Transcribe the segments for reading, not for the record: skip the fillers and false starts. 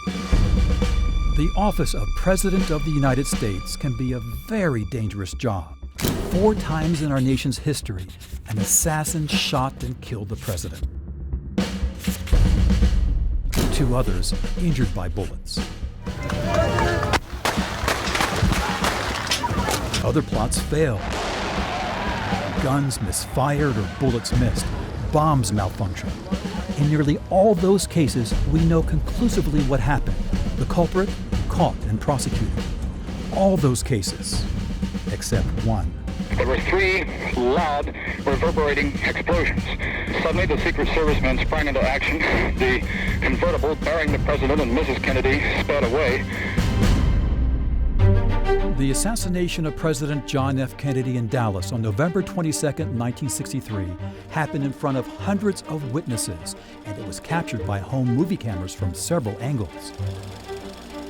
The office of President of the United States can be a very dangerous job. 4 times in our nation's history, an assassin shot and killed the president. 2 others injured by bullets. Other plots failed. Guns misfired or bullets missed. Bombs malfunctioned. In nearly all those cases, we know conclusively what happened. The culprit caught and prosecuted. All those cases, except one. There were 3 loud, reverberating explosions. Suddenly, the Secret Service men sprang into action. The convertible bearing the President and Mrs. Kennedy sped away. The assassination of President John F. Kennedy in Dallas on November 22, 1963, happened in front of hundreds of witnesses, and it was captured by home movie cameras from several angles.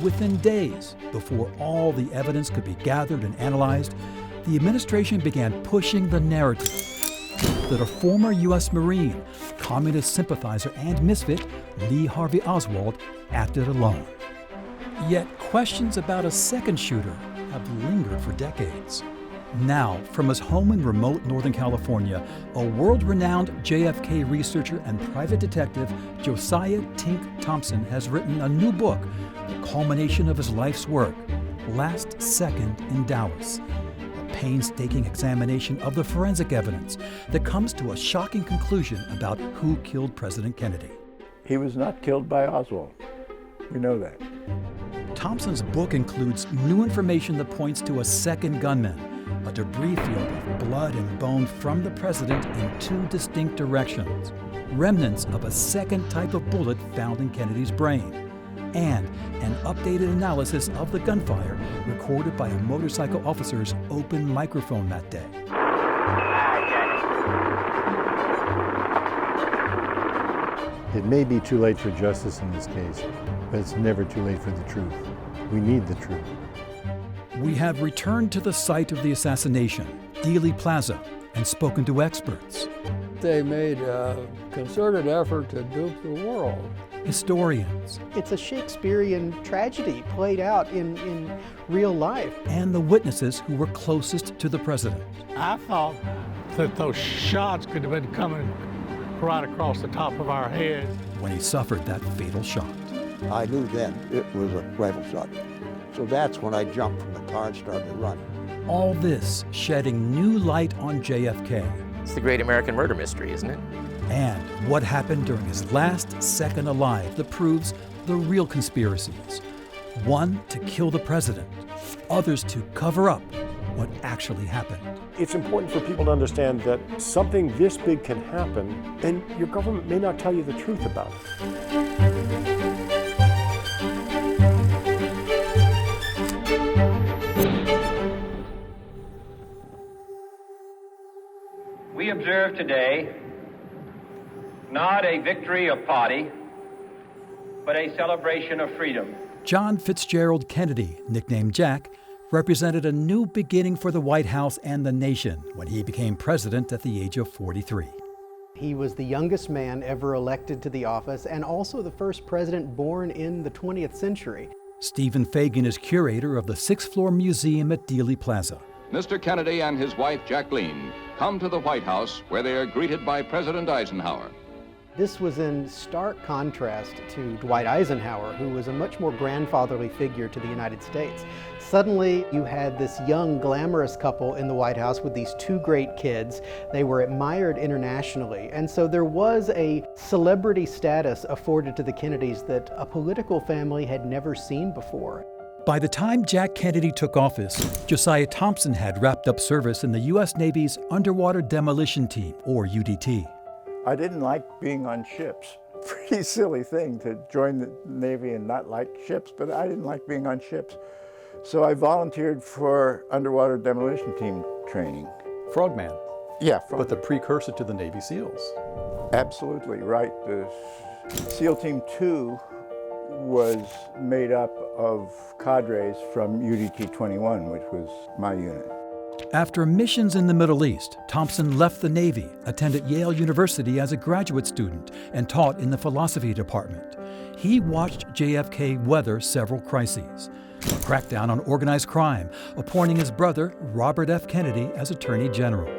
Within days, before all the evidence could be gathered and analyzed, the administration began pushing the narrative that a former U.S. Marine, communist sympathizer and misfit, Lee Harvey Oswald, acted alone. Yet questions about a second shooter have lingered for decades. Now, from his home in remote Northern California, a world-renowned JFK researcher and private detective, Josiah Tink Thompson, has written a new book, the culmination of his life's work, Last Second in Dallas, a painstaking examination of the forensic evidence that comes to a shocking conclusion about who killed President Kennedy. He was not killed by Oswald. We know that. Thompson's book includes new information that points to a second gunman, a debris field of blood and bone from the president in 2 distinct directions, remnants of a second type of bullet found in Kennedy's brain, and an updated analysis of the gunfire recorded by a motorcycle officer's open microphone that day. It may be too late for justice in this case, but it's never too late for the truth. We need the truth. We have returned to the site of the assassination, Dealey Plaza, and spoken to experts. They made a concerted effort to dupe the world. Historians. It's a Shakespearean tragedy played out in real life. And the witnesses who were closest to the president. I thought that those shots could have been coming right across the top of our heads. When he suffered that fatal shot. I knew then it was a rifle shot. So that's when I jumped from the car and started to run. All this shedding new light on JFK. It's the great American murder mystery, isn't it? And what happened during his last second alive that proves the real conspiracies. One to kill the president, others to cover up what actually happened. It's important for people to understand that something this big can happen, and your government may not tell you the truth about it. We observe today not a victory of party, but a celebration of freedom. John Fitzgerald Kennedy, nicknamed Jack, represented a new beginning for the White House and the nation when he became president at the age of 43. He was the youngest man ever elected to the office and also the first president born in the 20th century. Stephen Fagan is curator of the 6th floor museum at Dealey Plaza. Mr. Kennedy and his wife, Jacqueline, come to the White House where they are greeted by President Eisenhower. This was in stark contrast to Dwight Eisenhower, who was a much more grandfatherly figure to the United States. Suddenly, you had this young, glamorous couple in the White House with these 2 great kids. They were admired internationally, and so there was a celebrity status afforded to the Kennedys that a political family had never seen before. By the time Jack Kennedy took office, Josiah Thompson had wrapped up service in the U.S. Navy's Underwater Demolition Team, or UDT. I didn't like being on ships. Pretty silly thing to join the Navy and not like ships, but I didn't like being on ships. So I volunteered for underwater demolition team training. Frogman. Yeah, but the precursor to the Navy SEALs. Absolutely right. The SEAL Team 2 was made up of cadres from UDT 21, which was my unit. After missions in the Middle East, Thompson left the Navy, attended Yale University as a graduate student, and taught in the philosophy department. He watched JFK weather several crises. A crackdown on organized crime, appointing his brother, Robert F. Kennedy, as Attorney General.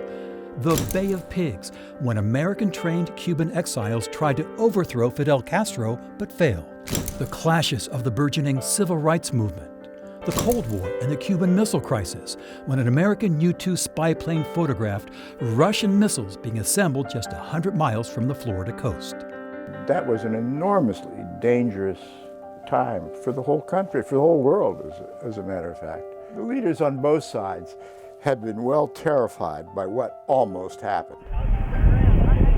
The Bay of Pigs, when American-trained Cuban exiles tried to overthrow Fidel Castro but failed. The clashes of the burgeoning civil rights movement. The Cold War and the Cuban Missile Crisis, when an American U-2 spy plane photographed Russian missiles being assembled just 100 miles from the Florida coast. That was an enormously dangerous time for the whole country, for the whole world, as a matter of fact. The leaders on both sides had been well terrified by what almost happened.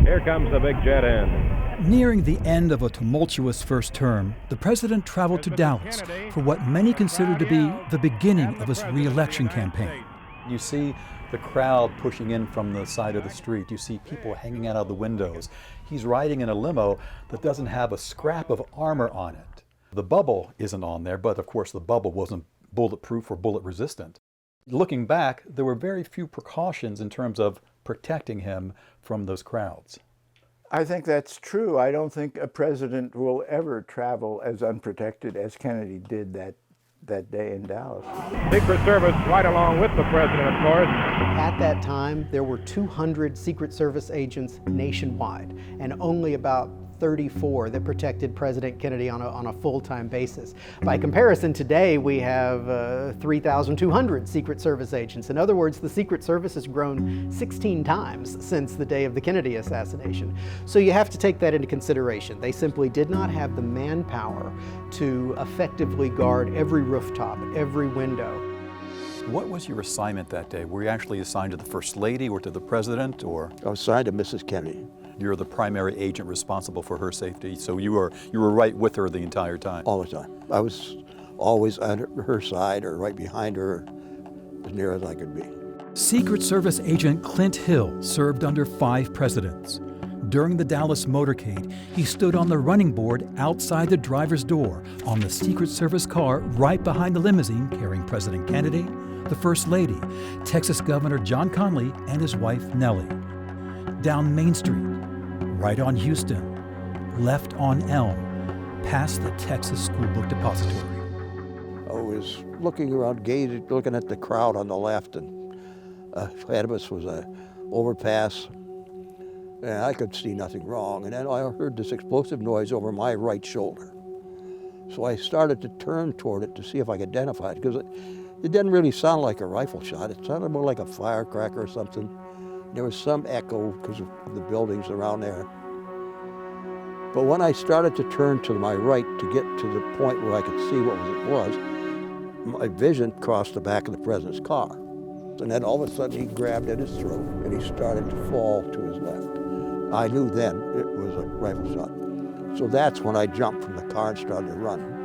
Here comes the big jet in. Nearing the end of a tumultuous first term, the president traveled to Dallas for what many consider to be the beginning of his re-election campaign. You see the crowd pushing in from the side of the street. You see people hanging out of the windows. He's riding in a limo that doesn't have a scrap of armor on it. The bubble isn't on there, but of course the bubble wasn't bulletproof or bullet resistant. Looking back, there were very few precautions in terms of protecting him from those crowds. I think that's true. I don't think a president will ever travel as unprotected as Kennedy did that day in Dallas. Secret Service right along with the president, of course. At that time, there were 200 Secret Service agents nationwide, and only about 34 that protected President Kennedy on a full-time basis. By comparison, today we have 3,200 Secret Service agents. In other words, the Secret Service has grown 16 times since the day of the Kennedy assassination. So you have to take that into consideration. They simply did not have the manpower to effectively guard every rooftop, every window. What was your assignment that day? Were you actually assigned to the First Lady or to the President, or? I was assigned to Mrs. Kennedy. You're the primary agent responsible for her safety, so you were right with her the entire time? All the time. I was always on her side or right behind her, as near as I could be. Secret Service agent Clint Hill served under 5 presidents. During the Dallas motorcade, he stood on the running board outside the driver's door on the Secret Service car right behind the limousine carrying President Kennedy, the First Lady, Texas Governor John Conley, and his wife Nellie. Down Main Street, right on Houston, left on Elm, past the Texas School Book Depository. I was looking around, looking at the crowd on the left, and ahead of us was an overpass, and I could see nothing wrong. And then I heard this explosive noise over my right shoulder. So I started to turn toward it to see if I could identify it, because it didn't really sound like a rifle shot. It sounded more like a firecracker or something. There was some echo because of the buildings around there. But when I started to turn to my right to get to the point where I could see what it was, my vision crossed the back of the president's car. And then all of a sudden he grabbed at his throat and he started to fall to his left. I knew then it was a rifle shot. So that's when I jumped from the car and started to run.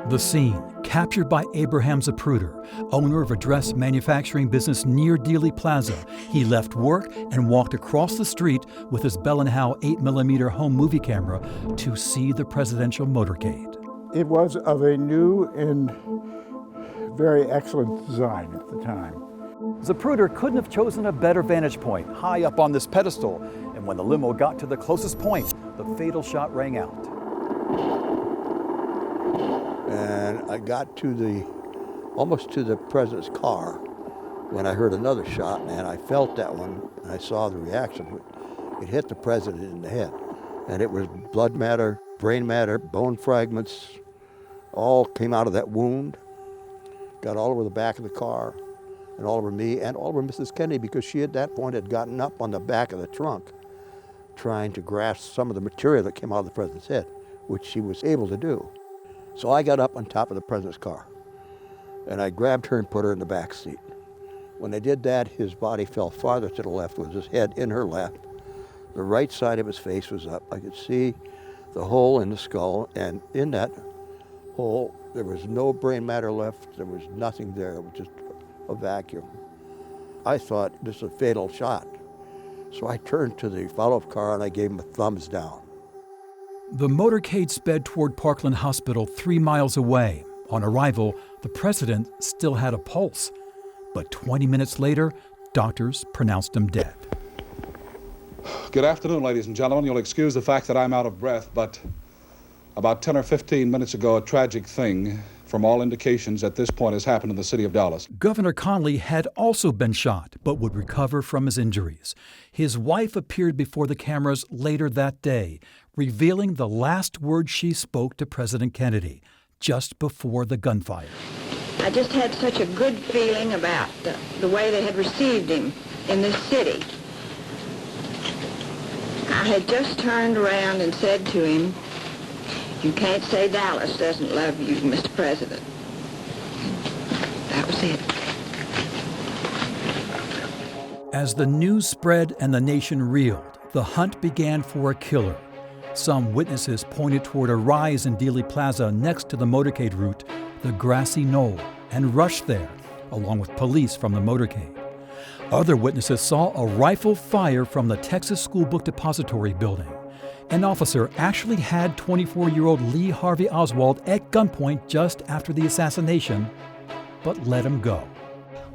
The scene, captured by Abraham Zapruder, owner of a dress manufacturing business near Dealey Plaza. He left work and walked across the street with his Bell & Howell 8mm home movie camera to see the presidential motorcade. It was of a new and very excellent design at the time. Zapruder couldn't have chosen a better vantage point, high up on this pedestal. And when the limo got to the closest point, the fatal shot rang out. And I got to almost to the president's car when I heard another shot, and I felt that one, and I saw the reaction. It hit the president in the head, and it was blood matter, brain matter, bone fragments, all came out of that wound, got all over the back of the car, and all over me, and all over Mrs. Kennedy, because she at that point had gotten up on the back of the trunk, trying to grasp some of the material that came out of the president's head, which she was able to do. So I got up on top of the president's car, and I grabbed her and put her in the back seat. When I did that, his body fell farther to the left with his head in her lap. The right side of his face was up. I could see the hole in the skull, and in that hole, there was no brain matter left. There was nothing there. It was just a vacuum. I thought, this is a fatal shot. So I turned to the follow-up car, and I gave him a thumbs down. The motorcade sped toward Parkland Hospital 3 miles away. On arrival, the president still had a pulse. But 20 minutes later, doctors pronounced him dead. Good afternoon, ladies and gentlemen. You'll excuse the fact that I'm out of breath, but about 10 or 15 minutes ago, a tragic thing, from all indications at this point, has happened in the city of Dallas. Governor Connally had also been shot, but would recover from his injuries. His wife appeared before the cameras later that day, revealing the last words she spoke to President Kennedy, just before the gunfire. I just had such a good feeling about the way they had received him in this city. I had just turned around and said to him, "You can't say Dallas doesn't love you, Mr. President." That was it. As the news spread and the nation reeled, the hunt began for a killer. Some witnesses pointed toward a rise in Dealey Plaza next to the motorcade route, the grassy knoll, and rushed there, along with police from the motorcade. Other witnesses saw a rifle fire from the Texas School Book Depository building. An officer actually had 24-year-old Lee Harvey Oswald at gunpoint just after the assassination, but let him go.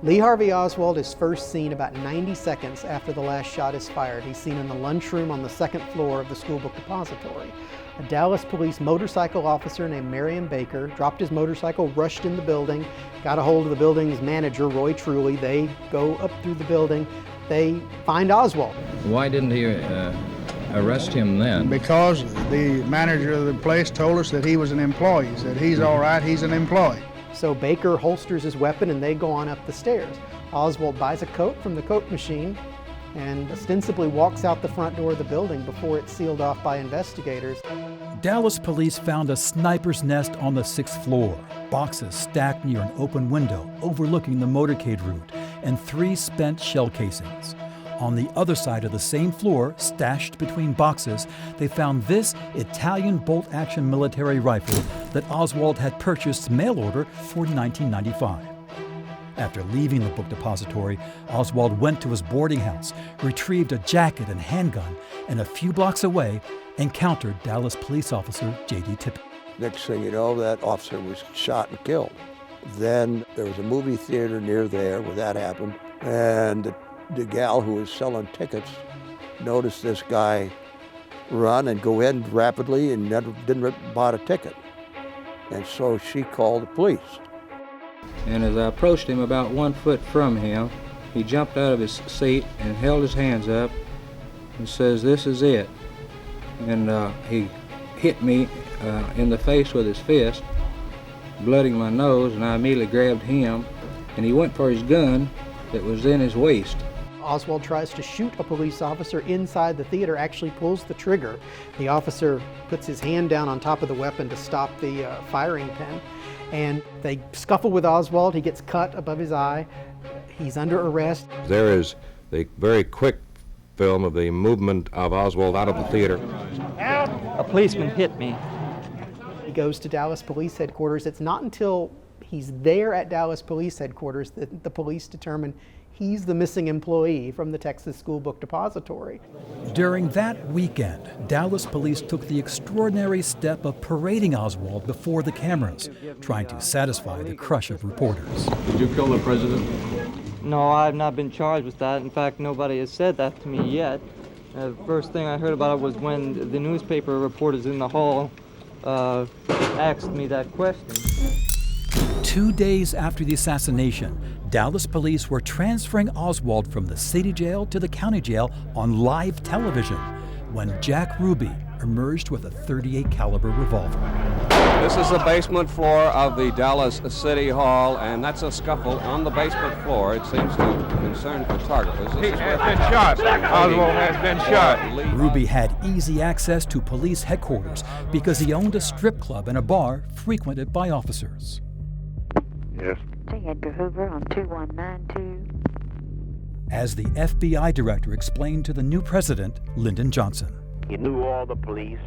Lee Harvey Oswald is first seen about 90 seconds after the last shot is fired. He's seen in the lunchroom on the second floor of the School Book Depository. A Dallas police motorcycle officer named Marion Baker dropped his motorcycle, rushed in the building, got a hold of the building's manager, Roy Truly. They go up through the building. They find Oswald. Why didn't he arrest him then? Because the manager of the place told us that he was an employee. He said, he's all right, he's an employee. So Baker holsters his weapon and they go on up the stairs. Oswald buys a coat from the coat machine and ostensibly walks out the front door of the building before it's sealed off by investigators. Dallas police found a sniper's nest on the 6th floor, boxes stacked near an open window overlooking the motorcade route, and 3 spent shell casings. On the other side of the same floor, stashed between boxes, they found this Italian bolt-action military rifle that Oswald had purchased mail order for $19.95. After leaving the book depository, Oswald went to his boarding house, retrieved a jacket and handgun, and a few blocks away, encountered Dallas police officer J.D. Tippett. Next thing you know, that officer was shot and killed. Then there was a movie theater near there where that happened, and the gal who was selling tickets noticed this guy run and go in rapidly and didn't buy a ticket. And so she called the police. And as I approached him about 1 foot from him, he jumped out of his seat and held his hands up and says, "This is it." And he hit me in the face with his fist, blooding my nose, and I immediately grabbed him, and he went for his gun that was in his waist. Oswald tries to shoot a police officer inside the theater, actually pulls the trigger. The officer puts his hand down on top of the weapon to stop the firing pin, and they scuffle with Oswald. He gets cut above his eye. He's under arrest. There is the very quick film of the movement of Oswald out of the theater. A policeman hit me. He goes to Dallas Police Headquarters. It's not until he's there at Dallas Police Headquarters that the police determine he's the missing employee from the Texas School Book Depository. During that weekend, Dallas police took the extraordinary step of parading Oswald before the cameras, trying to satisfy the crush of reporters. Did you kill the president? No, I've not been charged with that. In fact, nobody has said that to me yet. The first thing I heard about it was when the newspaper reporters in the hall asked me that question. 2 days after the assassination, Dallas police were transferring Oswald from the city jail to the county jail on live television when Jack Ruby emerged with a .38 caliber revolver. This is the basement floor of the Dallas City Hall, and that's a scuffle on the basement floor. It seems to concern photographers. He has been shot. Oswald has been shot. Ruby had easy access to police headquarters because he owned a strip club and a bar frequented by officers. Yes. J. Edgar Hoover on 2192. As the FBI director explained to the new president, Lyndon Johnson. He knew all the police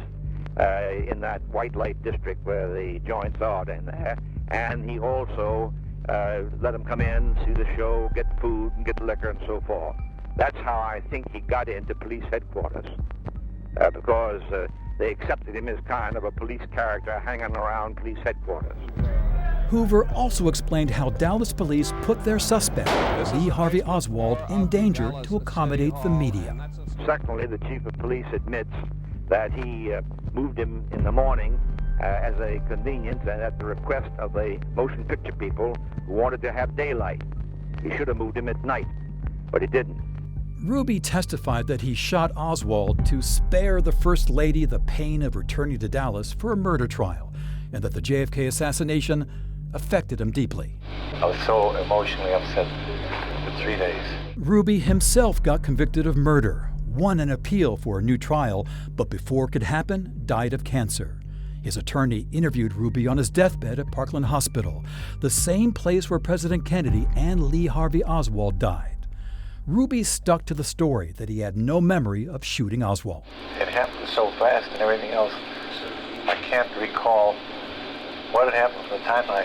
in that white light district where the joints are down there, and he also let them come in, see the show, get food and get liquor and so forth. That's how I think he got into police headquarters, because they accepted him as kind of a police character hanging around police headquarters. Hoover also explained how Dallas police put their suspect, Lee Harvey Oswald, in danger to accommodate the media. Secondly, the chief of police admits that he moved him in the morning as a convenience and at the request of the motion picture people who wanted to have daylight. He should have moved him at night, but he didn't. Ruby testified that he shot Oswald to spare the First Lady the pain of returning to Dallas for a murder trial, and that the JFK assassination affected him deeply. I was so emotionally upset for 3 days. Ruby himself got convicted of murder, won an appeal for a new trial, but before it could happen, died of cancer. His attorney interviewed Ruby on his deathbed at Parkland Hospital, the same place where President Kennedy and Lee Harvey Oswald died. Ruby stuck to the story that he had no memory of shooting Oswald. It happened so fast and everything else, I can't recall what had happened from the time I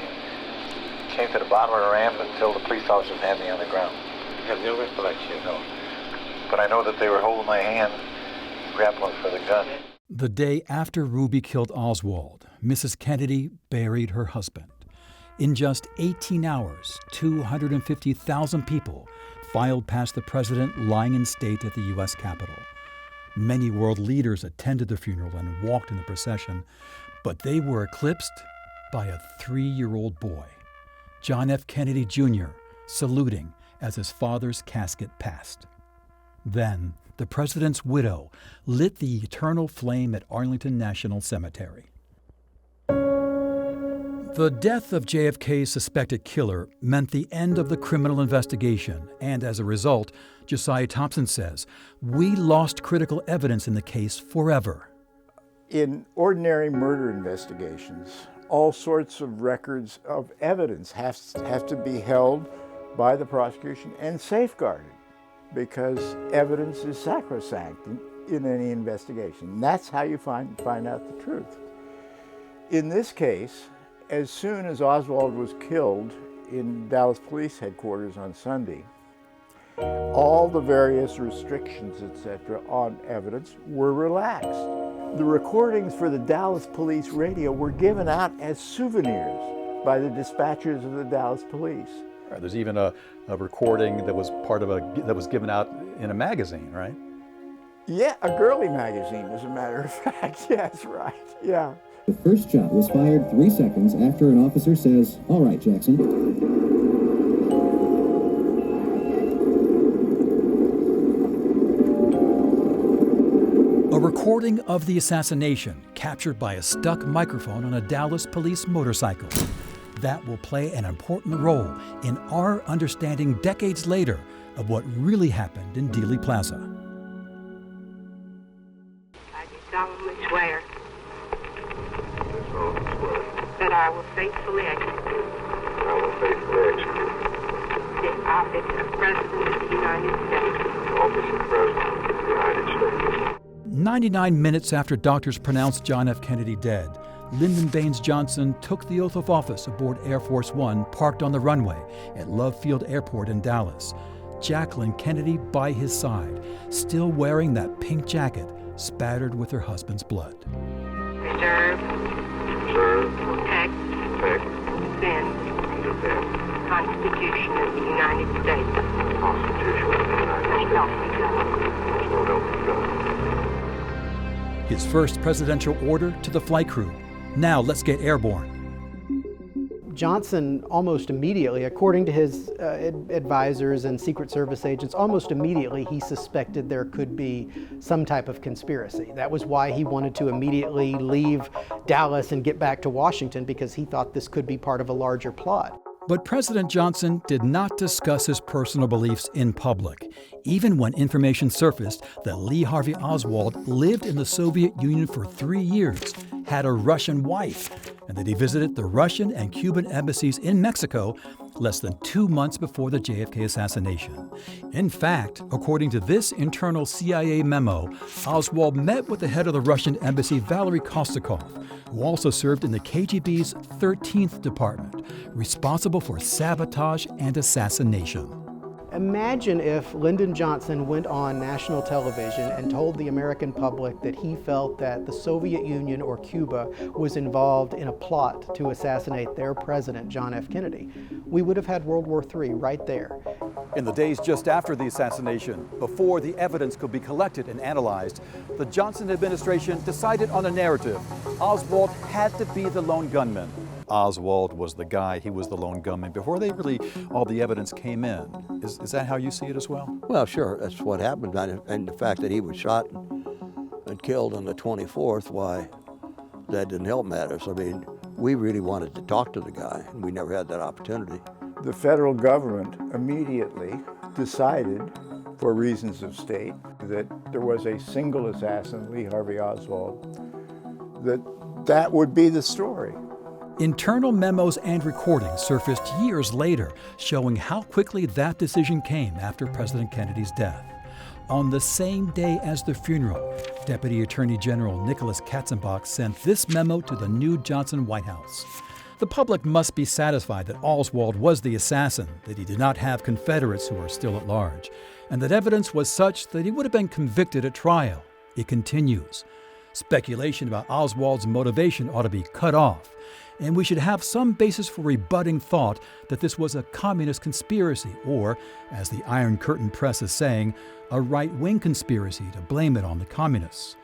came to the bottom of the ramp until the police officers had me on the ground. I have no recollection, no. But I know that they were holding my hand, grappling for the gun. The day after Ruby killed Oswald, Mrs. Kennedy buried her husband. In just 18 hours, 250,000 people filed past the president lying in state at the U.S. Capitol. Many world leaders attended the funeral and walked in the procession, but they were eclipsed by a 3-year-old boy, John F. Kennedy Jr., saluting as his father's casket passed. Then, the president's widow lit the eternal flame at Arlington National Cemetery. The death of JFK's suspected killer meant the end of the criminal investigation, and as a result, Josiah Thompson says, we lost critical evidence in the case forever. In ordinary murder investigations, all sorts of records of evidence have to be held by the prosecution and safeguarded, because evidence is sacrosanct in any investigation. That's how you find out the truth. In this case, as soon as Oswald was killed in Dallas Police Headquarters on Sunday, all the various restrictions, etc., on evidence were relaxed. The recordings for the Dallas Police radio were given out as souvenirs by the dispatchers of the Dallas Police. There's even a recording that was that was given out in a magazine, right? Yeah, a girly magazine, as a matter of fact. Yes, right. Yeah. The first shot was fired 3 seconds after an officer says, "All right, Jackson." A recording of the assassination captured by a stuck microphone on a Dallas police motorcycle. That will play an important role in our understanding decades later of what really happened in Dealey Plaza. I do solemnly swear that I will faithfully execute the office of President of the United States. 99 minutes after doctors pronounced John F. Kennedy dead, Lyndon Baines Johnson took the oath of office aboard Air Force One parked on the runway at Love Field Airport in Dallas. Jacqueline Kennedy by his side, still wearing that pink jacket spattered with her husband's blood. Preserve, protect, defend the Constitution of the United States. His first presidential order to the flight crew. Now let's get airborne. Johnson almost immediately, according to his advisors and Secret Service agents, almost immediately he suspected there could be some type of conspiracy. That was why he wanted to immediately leave Dallas and get back to Washington, because he thought this could be part of a larger plot. But President Johnson did not discuss his personal beliefs in public, even when information surfaced that Lee Harvey Oswald lived in the Soviet Union for 3 years, had a Russian wife, and that he visited the Russian and Cuban embassies in Mexico less than 2 months before the JFK assassination. In fact, according to this internal CIA memo, Oswald met with the head of the Russian embassy, Valery Kostakov, who also served in the KGB's 13th Department, responsible for sabotage and assassination. Imagine if Lyndon Johnson went on national television and told the American public that he felt that the Soviet Union or Cuba was involved in a plot to assassinate their president, John F. Kennedy. We would have had World War III right there. In the days just after the assassination, before the evidence could be collected and analyzed, the Johnson administration decided on a narrative. Oswald had to be the lone gunman. Oswald was the guy, he was the lone gunman, before all the evidence came in. Is that how you see it as well? Well, sure, that's what happened. And the fact that he was shot and killed on the 24th, why, that didn't help matters. I mean, we really wanted to talk to the guy, and we never had that opportunity. The federal government immediately decided, for reasons of state, that there was a single assassin, Lee Harvey Oswald, that would be the story. Internal memos and recordings surfaced years later, showing how quickly that decision came after President Kennedy's death. On the same day as the funeral, Deputy Attorney General Nicholas Katzenbach sent this memo to the new Johnson White House. The public must be satisfied that Oswald was the assassin, that he did not have Confederates who are still at large, and that evidence was such that he would have been convicted at trial. It continues. Speculation about Oswald's motivation ought to be cut off, and we should have some basis for rebutting thought that this was a communist conspiracy, or, as the Iron Curtain press is saying, a right-wing conspiracy to blame it on the communists.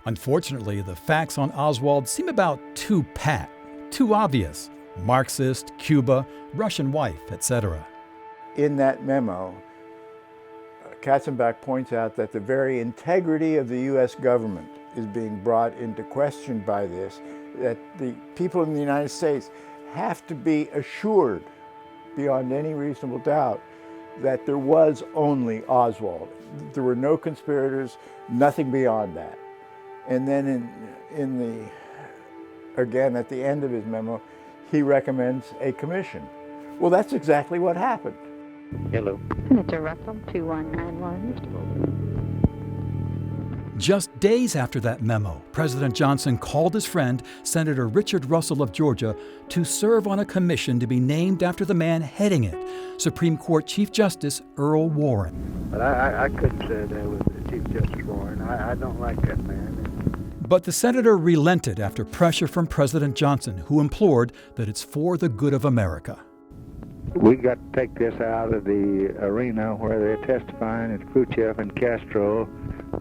Unfortunately, the facts on Oswald seem about too pat, too obvious. Marxist, Cuba, Russian wife, etc. In that memo, Katzenbach points out that the very integrity of the U.S. government is being brought into question by this, that the people in the United States have to be assured, beyond any reasonable doubt, that there was only Oswald. There were no conspirators, nothing beyond that. And then again, at the end of his memo, he recommends a commission. Well, that's exactly what happened. Hello. Senator Russell, 2191. Just days after that memo, President Johnson called his friend, Senator Richard Russell of Georgia, to serve on a commission to be named after the man heading it, Supreme Court Chief Justice Earl Warren. But I couldn't say that with Chief Justice Warren. I don't like that man. But the senator relented after pressure from President Johnson, who implored that it's for the good of America. We got to take this out of the arena where they're testifying that Khrushchev and Castro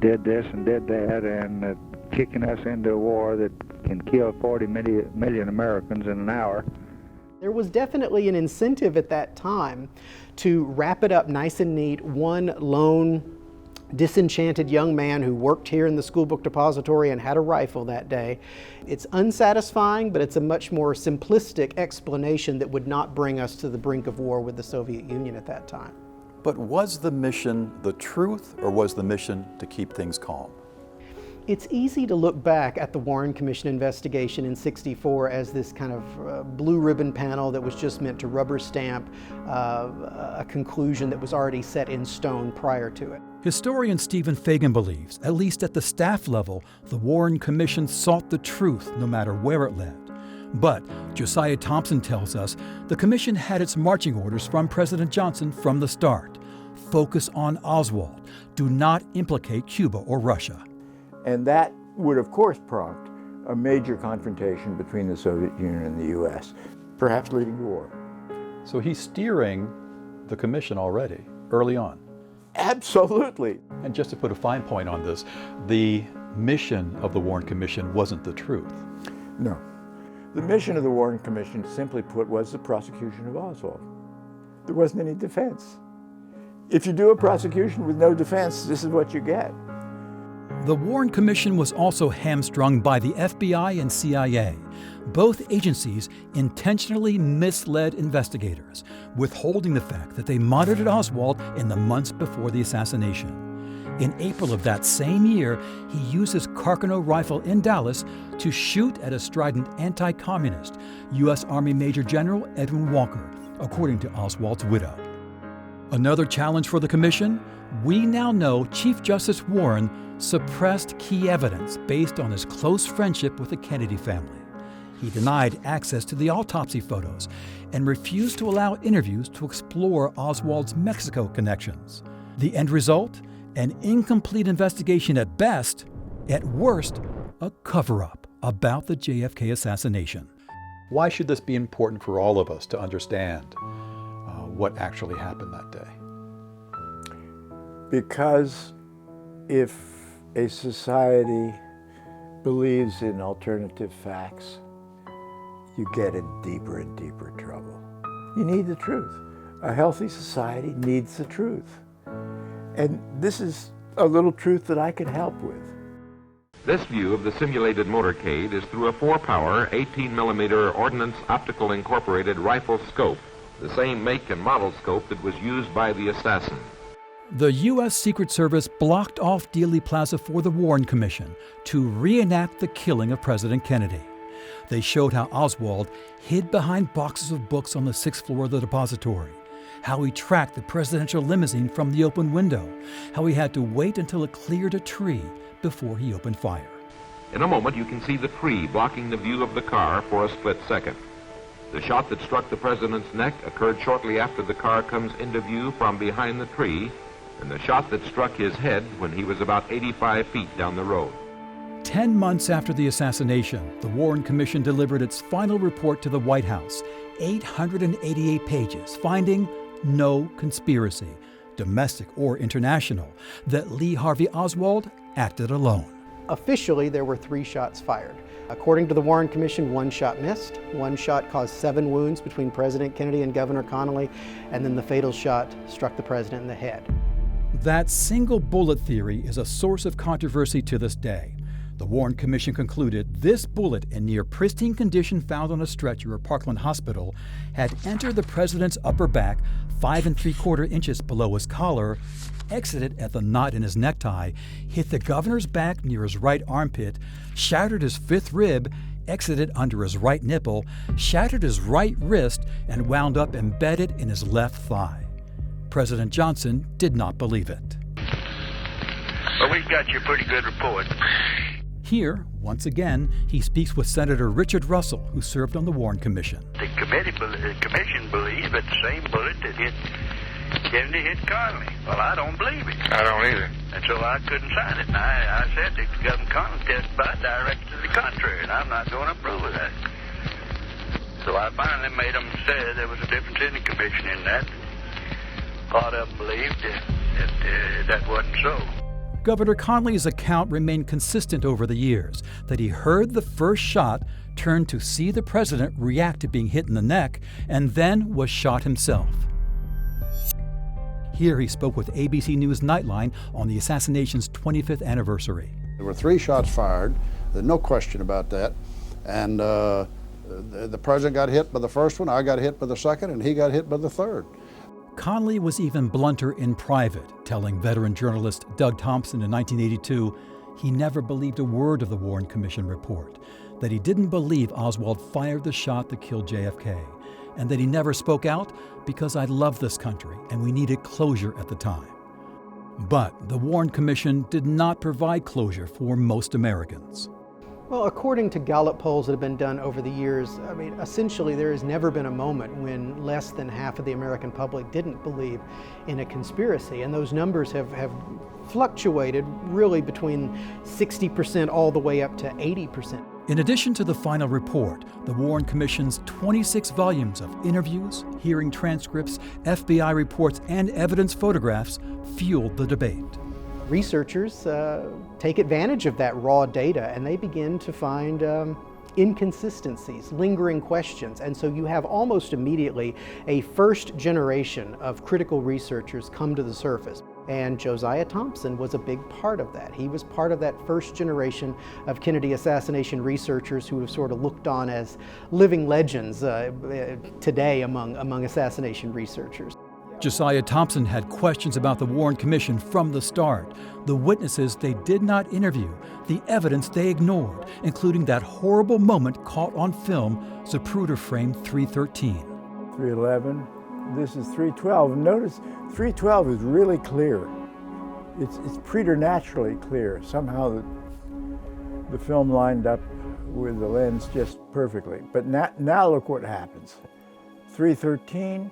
did this and did that, and kicking us into a war that can kill 40 million Americans in an hour. There was definitely an incentive at that time to wrap it up nice and neat. One lone, disenchanted young man who worked here in the school book depository and had a rifle that day. It's unsatisfying, but it's a much more simplistic explanation that would not bring us to the brink of war with the Soviet Union at that time. But was the mission the truth, or was the mission to keep things calm? It's easy to look back at the Warren Commission investigation in '64 as this kind of blue ribbon panel that was just meant to rubber stamp a conclusion that was already set in stone prior to it. Historian Stephen Fagan believes, at least at the staff level, the Warren Commission sought the truth no matter where it led. But Josiah Thompson tells us the commission had its marching orders from President Johnson from the start. Focus on Oswald. Do not implicate Cuba or Russia. And that would, of course, prompt a major confrontation between the Soviet Union and the U.S., perhaps leading to war. So he's steering the commission already, early on. Absolutely. And just to put a fine point on this, the mission of the Warren Commission wasn't the truth. No. The mission of the Warren Commission, simply put, was the prosecution of Oswald. There wasn't any defense. If you do a prosecution with no defense, this is what you get. The Warren Commission was also hamstrung by the FBI and CIA. Both agencies intentionally misled investigators, withholding the fact that they monitored Oswald in the months before the assassination. In April of that same year, he used his Carcano rifle in Dallas to shoot at a strident anti-communist, U.S. Army Major General Edwin Walker, according to Oswald's widow. Another challenge for the commission? We now know Chief Justice Warren suppressed key evidence based on his close friendship with the Kennedy family. He denied access to the autopsy photos and refused to allow interviews to explore Oswald's Mexico connections. The end result? An incomplete investigation at best, at worst, a cover-up about the JFK assassination. Why should this be important for all of us to understand what actually happened that day? Because if a society believes in alternative facts, you get in deeper and deeper trouble. You need the truth. A healthy society needs the truth. And this is a little truth that I can help with. This view of the simulated motorcade is through a 4-power, 18mm Ordnance Optical Incorporated rifle scope, the same make and model scope that was used by the assassin. The U.S. Secret Service blocked off Dealey Plaza for the Warren Commission to reenact the killing of President Kennedy. They showed how Oswald hid behind boxes of books on the 6th floor of the depository, how he tracked the presidential limousine from the open window, how he had to wait until it cleared a tree before he opened fire. In a moment, you can see the tree blocking the view of the car for a split second. The shot that struck the president's neck occurred shortly after the car comes into view from behind the tree, and the shot that struck his head when he was about 85 feet down the road. 10 months after the assassination, the Warren Commission delivered its final report to the White House, 888 pages, finding no conspiracy, domestic or international, that Lee Harvey Oswald acted alone. Officially, there were 3 shots fired. According to the Warren Commission, 1 shot missed. 1 shot caused 7 wounds between President Kennedy and Governor Connally, and then the fatal shot struck the president in the head. That single bullet theory is a source of controversy to this day. The Warren Commission concluded this bullet, in near pristine condition found on a stretcher at Parkland Hospital, had entered the president's upper back 5 3/4 inches below his collar, exited at the knot in his necktie, hit the governor's back near his right armpit, shattered his 5th rib, exited under his right nipple, shattered his right wrist, and wound up embedded in his left thigh. President Johnson did not believe it. Well, we've got you a pretty good report. Here, once again, he speaks with Senator Richard Russell, who served on the Warren Commission. The commission believes that the same bullet that hit Kennedy hit Connally. Well, I don't believe it. I don't either. And so I couldn't sign it. And I said that Governor Connally testified directly to the contrary, and I'm not going to approve of that. So I finally made them say there was a difference in the commission in that. Part of them believed that wasn't so. Governor Connolly's account remained consistent over the years, that he heard the first shot, turned to see the president react to being hit in the neck, and then was shot himself. Here he spoke with ABC News Nightline on the assassination's 25th anniversary. There were 3 shots fired, there's no question about that, and the president got hit by the first one, I got hit by the second, and he got hit by the third. Connally was even blunter in private, telling veteran journalist Doug Thompson in 1982 he never believed a word of the Warren Commission report, that he didn't believe Oswald fired the shot that killed JFK, and that he never spoke out because I loved this country and we needed closure at the time. But the Warren Commission did not provide closure for most Americans. Well, according to Gallup polls that have been done over the years, essentially there has never been a moment when less than half of the American public didn't believe in a conspiracy. And those numbers have fluctuated really between 60% all the way up to 80%. In addition to the final report, the Warren Commission's 26 volumes of interviews, hearing transcripts, FBI reports, and evidence photographs fueled the debate. Researchers take advantage of that raw data and they begin to find inconsistencies, lingering questions, and so you have almost immediately a first generation of critical researchers come to the surface. And Josiah Thompson was a big part of that. He was part of that first generation of Kennedy assassination researchers who have sort of looked on as living legends today among assassination researchers. Josiah Thompson had questions about the Warren Commission from the start, the witnesses they did not interview, the evidence they ignored, including that horrible moment caught on film, Zapruder frame 313. 311, this is 312. Notice 312 is really clear. It's preternaturally clear. Somehow the film lined up with the lens just perfectly. But now look what happens. 3:13,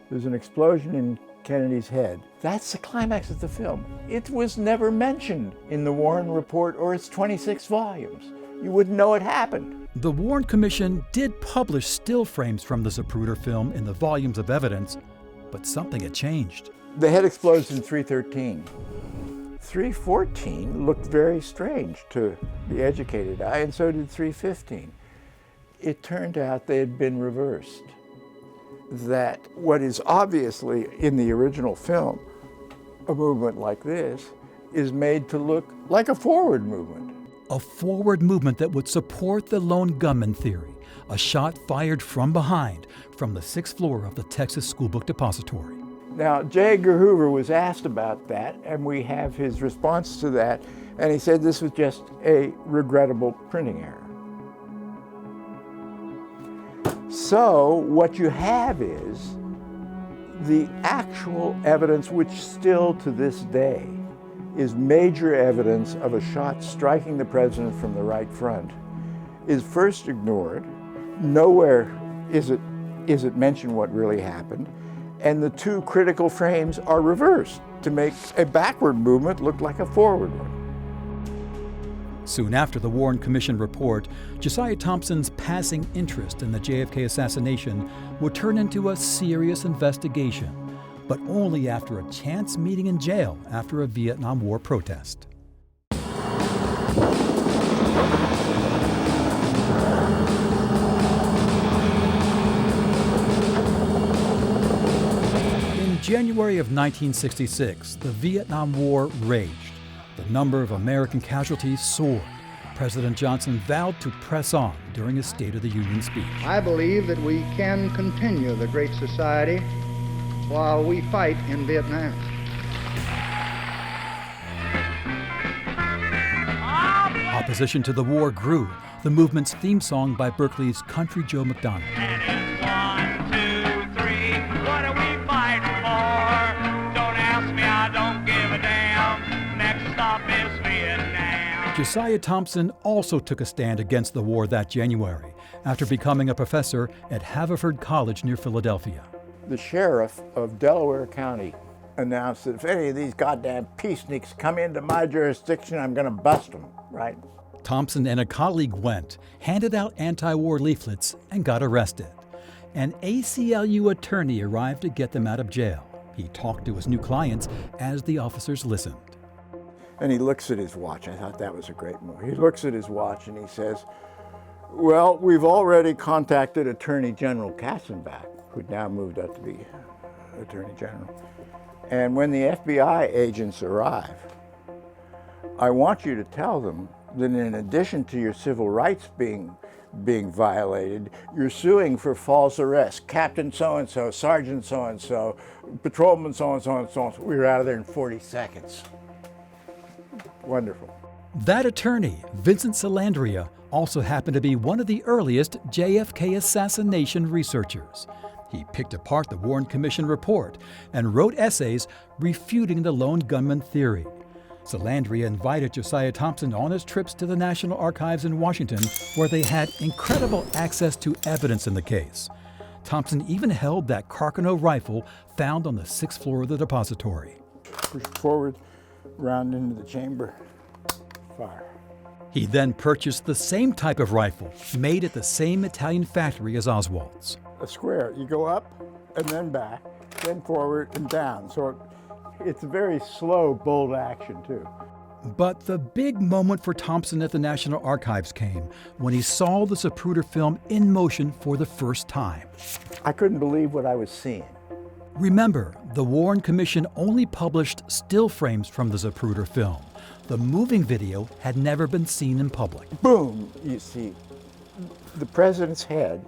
there's an explosion in Kennedy's head. That's the climax of the film. It was never mentioned in the Warren Report or its 26 volumes. You wouldn't know it happened. The Warren Commission did publish still frames from the Zapruder film in the volumes of evidence, but something had changed. The head explodes in 3:13. 3:14 looked very strange to the educated eye, and so did 3:15. It turned out they had been reversed. That what is obviously in the original film, a movement like this, is made to look like a forward movement. A forward movement that would support the lone gunman theory, a shot fired from behind from the 6th floor of the Texas School Book Depository. Now, J. Edgar Hoover was asked about that, and we have his response to that, and he said this was just a regrettable printing error. So what you have is the actual evidence, which still to this day is major evidence of a shot striking the president from the right front, is first ignored. Nowhere is it mentioned what really happened, and the two critical frames are reversed to make a backward movement look like a forward one. Soon after the Warren Commission report, Josiah Thompson's passing interest in the JFK assassination would turn into a serious investigation, but only after a chance meeting in jail after a Vietnam War protest. In January of 1966, the Vietnam War raged. The number of American casualties soared. President Johnson vowed to press on during his State of the Union speech. I believe that we can continue the Great Society while we fight in Vietnam. Opposition to the war grew. The movement's theme song by Berkeley's Country Joe McDonald. Josiah Thompson also took a stand against the war that January after becoming a professor at Haverford College near Philadelphia. The sheriff of Delaware County announced that if any of these goddamn peaceniks come into my jurisdiction, I'm going to bust them, right? Thompson and a colleague went, handed out anti-war leaflets, and got arrested. An ACLU attorney arrived to get them out of jail. He talked to his new clients as the officers listened. And he looks at his watch. I thought that was a great move. He looks at his watch and he says, well, we've already contacted Attorney General Katzenbach, who'd now moved up to be Attorney General. And when the FBI agents arrive, I want you to tell them that in addition to your civil rights being violated, you're suing for false arrest. Captain so-and-so, Sergeant so-and-so, Patrolman so-and-so, and so-and-so. We were out of there in 40 seconds. Wonderful. That attorney, Vincent Salandria, also happened to be one of the earliest JFK assassination researchers. He picked apart the Warren Commission report and wrote essays refuting the lone gunman theory. Salandria invited Josiah Thompson on his trips to the National Archives in Washington, where they had incredible access to evidence in the case. Thompson even held that Carcano rifle found on the 6th floor of the depository. Push forward, round into the chamber, fire. He then purchased the same type of rifle, made at the same Italian factory as Oswald's. A square, you go up and then back, then forward and down. So it's a very slow, bold action too. But the big moment for Thompson at the National Archives came when he saw the Zapruder film in motion for the first time. I couldn't believe what I was seeing. Remember, the Warren Commission only published still frames from the Zapruder film. The moving video had never been seen in public. Boom, you see, the president's head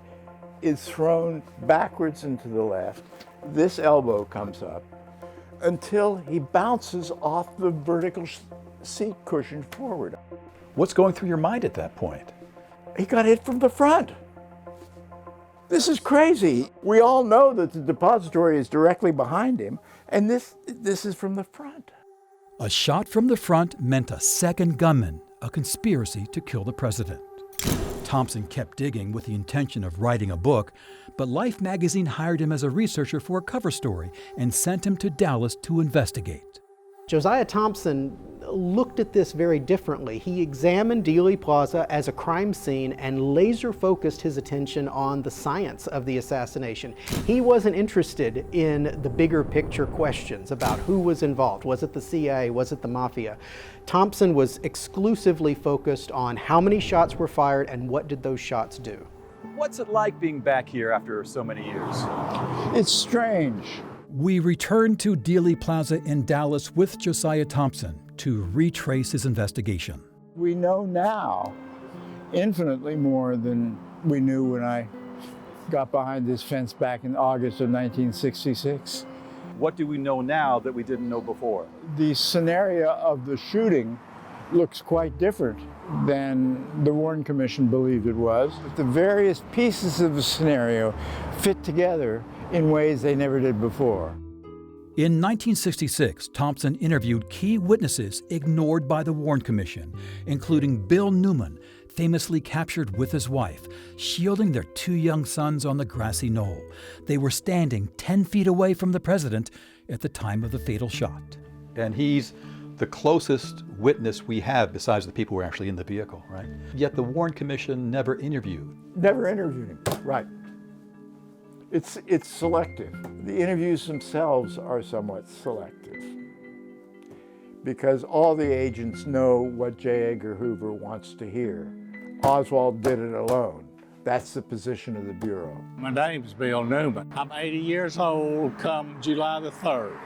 is thrown backwards and to the left. This elbow comes up until he bounces off the vertical seat cushion forward. What's going through your mind at that point? He got hit from the front. This is crazy. We all know that the depository is directly behind him, and this is from the front. A shot from the front meant a second gunman, a conspiracy to kill the president. Thompson kept digging with the intention of writing a book, but Life magazine hired him as a researcher for a cover story and sent him to Dallas to investigate. Josiah Thompson looked at this very differently. He examined Dealey Plaza as a crime scene and laser focused his attention on the science of the assassination. He wasn't interested in the bigger picture questions about who was involved. Was it the CIA? Was it the mafia? Thompson was exclusively focused on how many shots were fired and what did those shots do. What's it like being back here after so many years? It's strange. We returned to Dealey Plaza in Dallas with Josiah Thompson to retrace his investigation. We know now infinitely more than we knew when I got behind this fence back in August of 1966. What do we know now that we didn't know before? The scenario of the shooting looks quite different than the Warren Commission believed it was. The various pieces of the scenario fit together in ways they never did before. In 1966, Thompson interviewed key witnesses ignored by the Warren Commission, including Bill Newman, famously captured with his wife, shielding their 2 young sons on the grassy knoll. They were standing 10 feet away from the president at the time of the fatal shot. And he's the closest witness we have besides the people who were actually in the vehicle, right? Yet the Warren Commission never interviewed. Never interviewed him, right. It's selective. The interviews themselves are somewhat selective because all the agents know what J. Edgar Hoover wants to hear. Oswald did it alone. That's the position of the Bureau. My name's Bill Newman. I'm 80 years old come July the 3rd.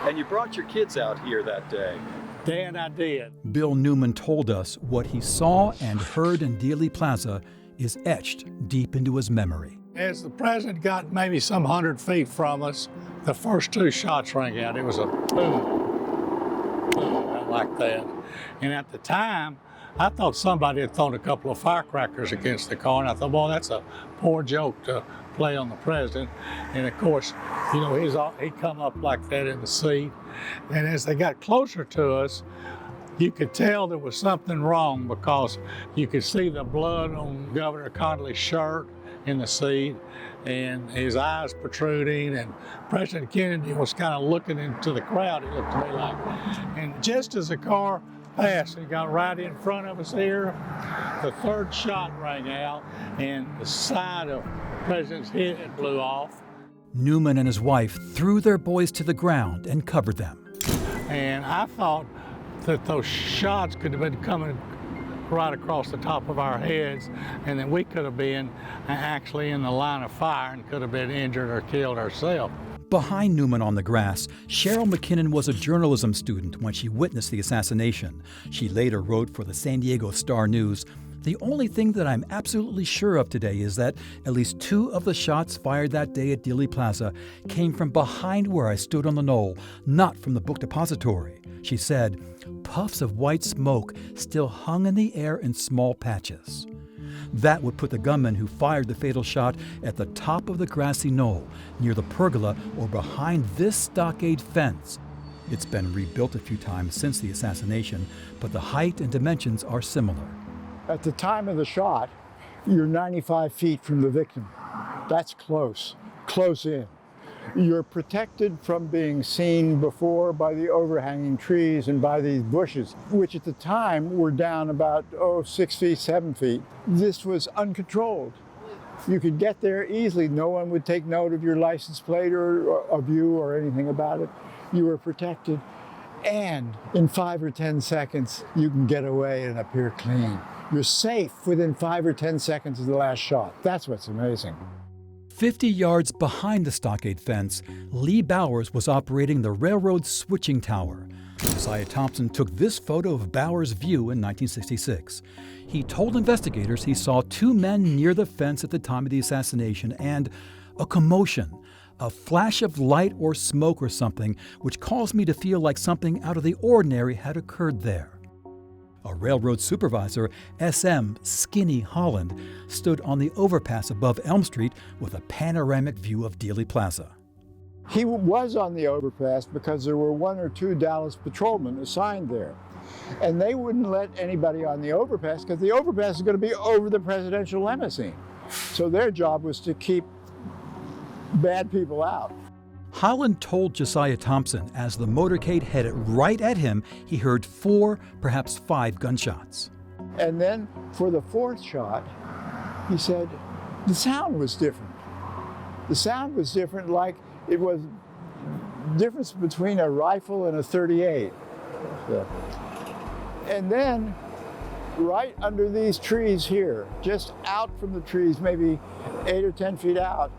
And you brought your kids out here that day. Dan, I did. Bill Newman told us what he saw and heard in Dealey Plaza is etched deep into his memory. As the president got maybe some 100 feet from us, the first 2 shots rang out. It was a boom, boom, like that. And at the time, I thought somebody had thrown a couple of firecrackers against the car, and I thought, well, that's a poor joke to play on the president. And of course, you know, he'd come up like that in the seat. And as they got closer to us, you could tell there was something wrong because you could see the blood on Governor Connolly's shirt in the seat and his eyes protruding, and President Kennedy was kind of looking into the crowd, it looked to me like. And just as the car passed and got right in front of us here, the 3rd shot rang out and the side of the president's head blew off. Newman and his wife threw their boys to the ground and covered them. And I thought that those shots could have been coming right across the top of our heads, and then we could have been actually in the line of fire and could have been injured or killed ourselves. Behind Newman on the grass, Cheryl McKinnon was a journalism student when she witnessed the assassination. She later wrote for the San Diego Star-News. The only thing that I'm absolutely sure of today is that at least 2 of the shots fired that day at Dealey Plaza came from behind where I stood on the knoll, not from the book depository. She said, puffs of white smoke still hung in the air in small patches. That would put the gunman who fired the fatal shot at the top of the grassy knoll, near the pergola or behind this stockade fence. It's been rebuilt a few times since the assassination, but the height and dimensions are similar. At the time of the shot, you're 95 feet from the victim. That's close in. You're protected from being seen before by the overhanging trees and by these bushes, which at the time were down about 6 feet, 7 feet. This was uncontrolled. You could get there easily. No one would take note of your license plate or of you or anything about it. You were protected. And in 5 or 10 seconds, you can get away and appear clean. You're safe within 5 or 10 seconds of the last shot. That's what's amazing. 50 yards behind the stockade fence, Lee Bowers was operating the railroad switching tower. Josiah Thompson took this photo of Bowers' view in 1966. He told investigators he saw 2 men near the fence at the time of the assassination and a commotion, a flash of light or smoke or something, which caused me to feel like something out of the ordinary had occurred there. A railroad supervisor, SM Skinny Holland, stood on the overpass above Elm Street with a panoramic view of Dealey Plaza. He was on the overpass because there were 1 or 2 Dallas patrolmen assigned there. And they wouldn't let anybody on the overpass because the overpass is going to be over the presidential limousine. So their job was to keep bad people out. Holland told Josiah Thompson as the motorcade headed right at him, he heard 4, perhaps 5 gunshots. And then for the 4th shot, he said the sound was different. The sound was different, like it was difference between a rifle and a .38. So. And then right under these trees here, just out from the trees, maybe 8 or 10 feet out,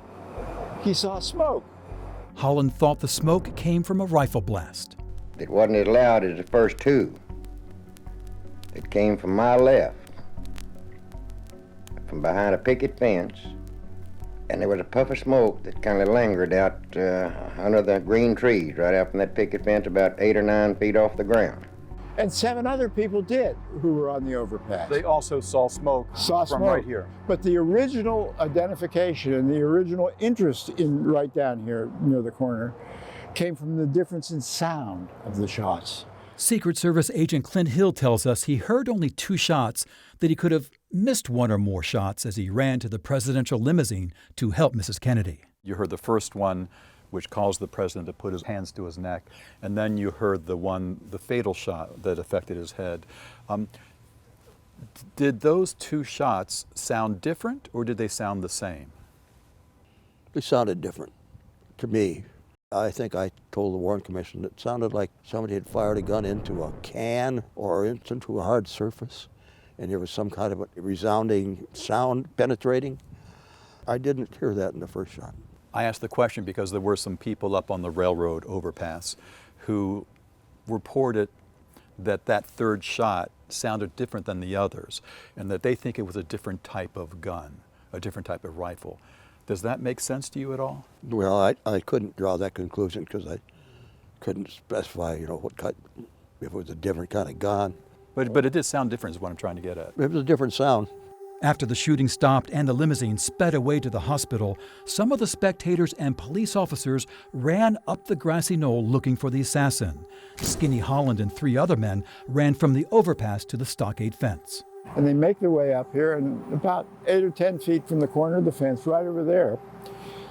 he saw smoke. Holland thought the smoke came from a rifle blast. It wasn't as loud as the first 2. It came from my left, from behind a picket fence, and there was a puff of smoke that kind of lingered out under the green trees right out from that picket fence about 8 or 9 feet off the ground. And 7 other people did who were on the overpass. They also saw smoke from right here. But the original identification and the original interest in right down here near the corner came from the difference in sound of the shots. Secret Service agent Clint Hill tells us he heard only 2 shots, that he could have missed 1 or more shots as he ran to the presidential limousine to help Mrs. Kennedy. You heard the first one, which caused the president to put his hands to his neck, and then you heard the fatal shot that affected his head. Did those 2 shots sound different, or did they sound the same? They sounded different to me. I think I told the Warren Commission it sounded like somebody had fired a gun into a can or into a hard surface, and there was some kind of a resounding sound penetrating. I didn't hear that in the first shot. I asked the question because there were some people up on the railroad overpass who reported that 3rd shot sounded different than the others, and that they think it was a different type of gun, a different type of rifle. Does that make sense to you at all? Well, I couldn't draw that conclusion because I couldn't specify, what kind, if it was a different kind of gun. But it did sound different is what I'm trying to get at. It was a different sound. After the shooting stopped and the limousine sped away to the hospital, some of the spectators and police officers ran up the grassy knoll looking for the assassin. Skinny Holland and 3 other men ran from the overpass to the stockade fence. And they make their way up here, and about 8 or 10 feet from the corner of the fence, right over there,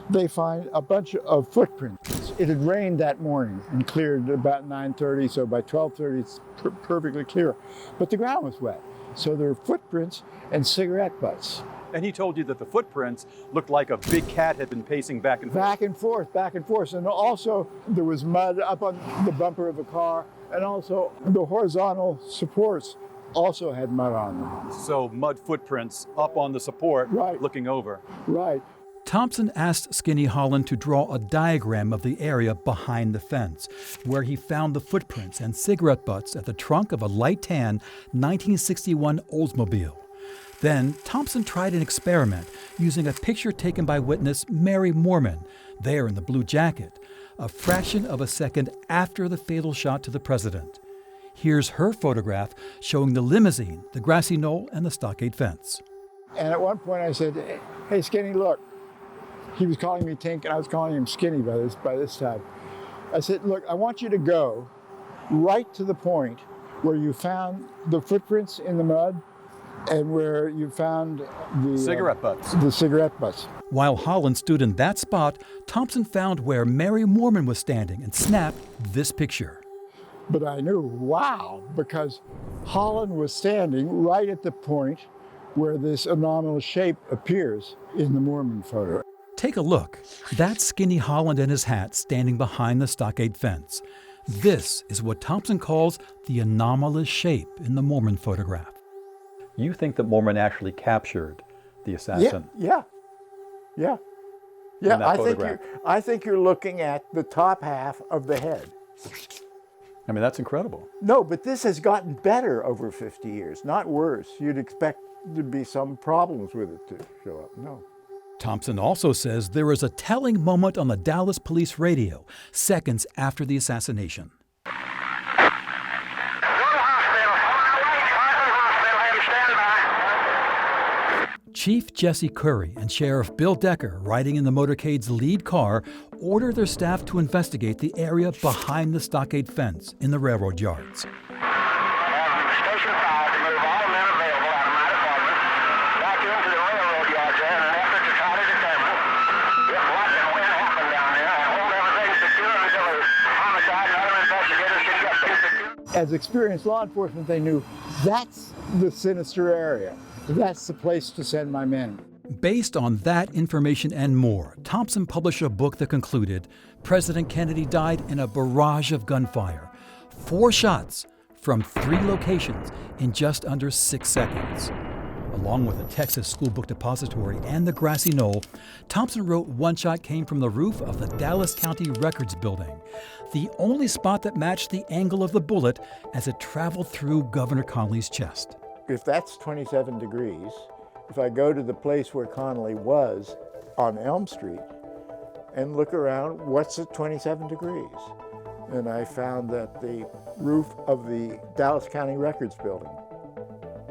they find a bunch of footprints. It had rained that morning and cleared about 9:30, so by 12:30 it's perfectly clear. But the ground was wet, so there were footprints and cigarette butts. And he told you that the footprints looked like a big cat had been pacing back and forth. Back and forth, back and forth. And also there was mud up on the bumper of a car, and also the horizontal supports also had mud on them. So mud footprints up on the support, right, looking over. Right. Thompson asked Skinny Holland to draw a diagram of the area behind the fence, where he found the footprints and cigarette butts at the trunk of a light tan 1961 Oldsmobile. Then Thompson tried an experiment using a picture taken by witness Mary Moorman, there in the blue jacket, a fraction of a second after the fatal shot to the president. Here's her photograph showing the limousine, the grassy knoll, and the stockade fence. And at one point I said, "Hey, Skinny, look." He was calling me Tink, and I was calling him Skinny by this time. I said, "Look, I want you to go right to the point where you found the footprints in the mud and where you found the cigarette butts. The cigarette butts." While Holland stood in that spot, Thompson found where Mary Moorman was standing and snapped this picture. But I knew, wow, because Holland was standing right at the point where this anomalous shape appears in the Moorman photo. Take a look. That's Skinny Holland and his hat standing behind the stockade fence. This is what Thompson calls the anomalous shape in the Moorman photograph. You think that Moorman actually captured the assassin? Yeah. I think you're looking at the top half of the head. I mean, that's incredible. No, but this has gotten better over 50 years, not worse. You'd expect there'd be some problems with it to show up. No. Thompson also says there is a telling moment on the Dallas police radio, seconds after the assassination. Chief Jesse Curry and Sheriff Bill Decker, riding in the motorcade's lead car, order their staff to investigate the area behind the stockade fence in the railroad yards. Station 5 to move all men available out of my department back into the railroad yards there in an effort to try to determine if what and when happened down there and hold everything secure until the homicide and other investigators can get things secure. As experienced law enforcement, they knew that's the sinister area. That's the place to send my men. Based on that information and more, Thompson published a book that concluded President Kennedy died in a barrage of gunfire. 4 shots from 3 locations in just under 6 seconds. Along with the Texas School Book Depository and the grassy knoll, Thompson wrote one shot came from the roof of the Dallas County Records Building, the only spot that matched the angle of the bullet as it traveled through Governor Connolly's chest. If that's 27 degrees, if I go to the place where Connolly was on Elm Street and look around, what's at 27 degrees? And I found that the roof of the Dallas County Records Building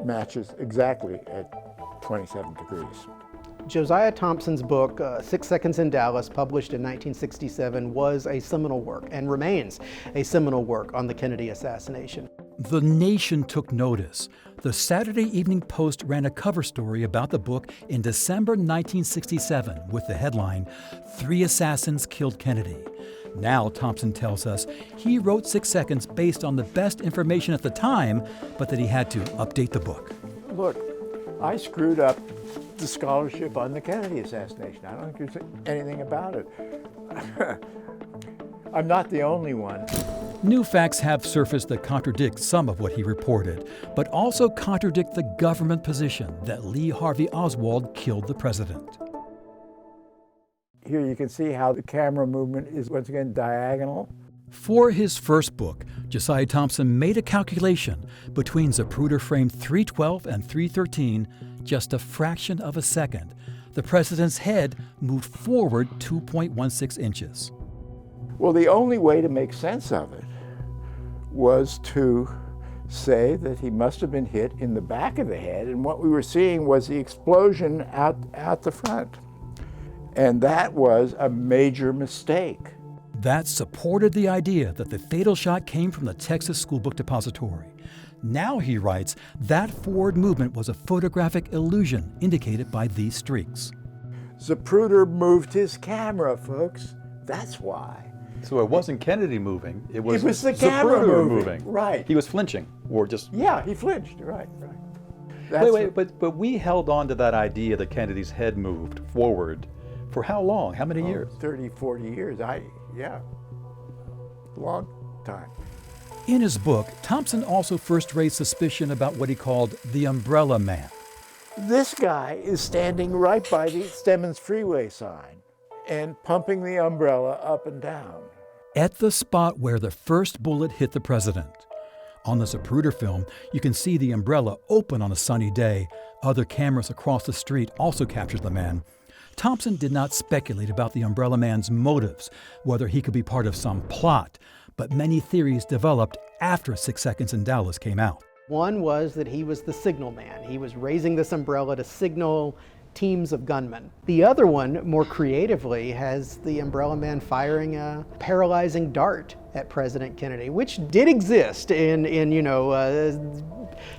matches exactly at 27 degrees. Josiah Thompson's book, 6 Seconds in Dallas, published in 1967, was a seminal work and remains a seminal work on the Kennedy assassination. The nation took notice. The Saturday Evening Post ran a cover story about the book in December 1967 with the headline, 3 Assassins Killed Kennedy. Now, Thompson tells us, he wrote 6 Seconds based on the best information at the time, but that he had to update the book. Look, I screwed up the scholarship on the Kennedy assassination. I don't think there's anything about it. I'm not the only one. New facts have surfaced that contradict some of what he reported, but also contradict the government position that Lee Harvey Oswald killed the president. Here you can see how the camera movement is once again diagonal. For his first book, Josiah Thompson made a calculation between Zapruder frame 312 and 313, just a fraction of a second. The president's head moved forward 2.16 inches. Well, the only way to make sense of it was to say that he must have been hit in the back of the head, and what we were seeing was the explosion out the front. And that was a major mistake. That supported the idea that the fatal shot came from the Texas School Book Depository. Now, he writes, that forward movement was a photographic illusion indicated by these streaks. Zapruder moved his camera, folks. That's why. So it wasn't Kennedy moving, it was the camera Zapruder moving. Right. He was flinching, or just... Yeah, he flinched, right. That's but we held on to that idea that Kennedy's head moved forward for how long? How many years? 30, 40 years. Long time. In his book, Thompson also first raised suspicion about what he called the Umbrella Man. This guy is standing right by the Stemmons Freeway sign and pumping the umbrella up and down. At the spot where the first bullet hit the president. On the Zapruder film, you can see the umbrella open on a sunny day. Other cameras across the street also captured the man. Thompson did not speculate about the Umbrella Man's motives, whether he could be part of some plot, but many theories developed after 6 Seconds in Dallas came out. One was that he was the signal man. He was raising this umbrella to signal teams of gunmen. The other one, more creatively, has the Umbrella Man firing a paralyzing dart at President Kennedy, which did exist in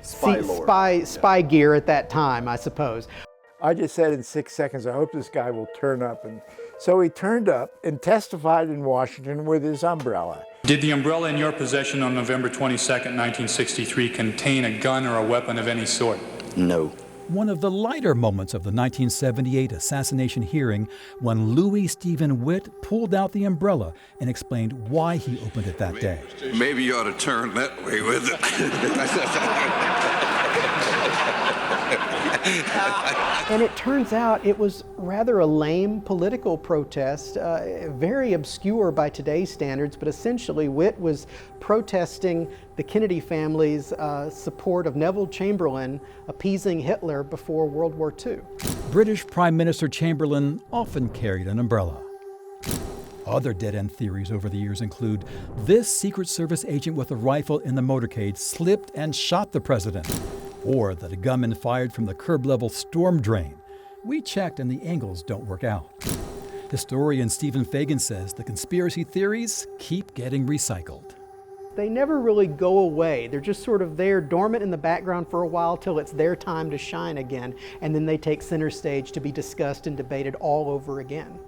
spy gear at that time, I suppose. I just said in 6 seconds, I hope this guy will turn up. And so he turned up and testified in Washington with his umbrella. Did the umbrella in your possession on November 22nd, 1963 contain a gun or a weapon of any sort? No. One of the lighter moments of the 1978 assassination hearing when Louis Stephen Witt pulled out the umbrella and explained why he opened it that day. Maybe you ought to turn that way with it. And it turns out it was rather a lame political protest, very obscure by today's standards, but essentially Witt was protesting the Kennedy family's support of Neville Chamberlain appeasing Hitler before World War II. British Prime Minister Chamberlain often carried an umbrella. Other dead-end theories over the years include this Secret Service agent with a rifle in the motorcade slipped and shot the president, or that a gunman fired from the curb-level storm drain We checked and the angles don't work out. Historian Stephen Fagan says the conspiracy theories keep getting recycled. They never really go away. They're just sort of there, dormant in the background for a while till it's their time to shine again, and then they take center stage to be discussed and debated all over again.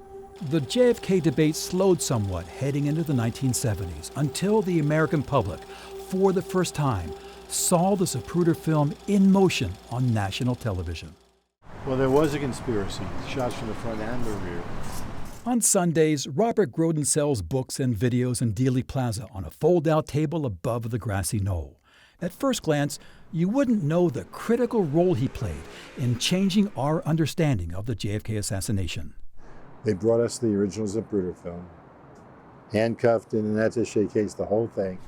The JFK debate slowed somewhat heading into the 1970s until the American public, for the first time, saw the Zapruder film in motion on national television. Well, there was a conspiracy, shots from the front and the rear. On Sundays, Robert Groden sells books and videos in Dealey Plaza on a fold-out table above the grassy knoll. At first glance, you wouldn't know the critical role he played in changing our understanding of the JFK assassination. They brought us the original Zapruder film, handcuffed in an attaché case, the whole thing.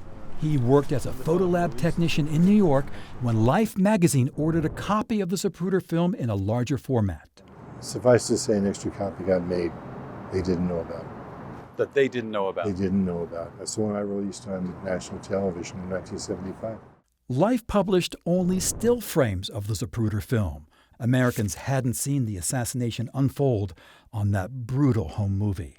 He worked as a photolab technician in New York when Life magazine ordered a copy of the Zapruder film in a larger format. Suffice to say, an extra copy got made. They didn't know about it. That they didn't know about? They didn't know about it. That's the one I released on national television in 1975. Life published only still frames of the Zapruder film. Americans hadn't seen the assassination unfold on that brutal home movie.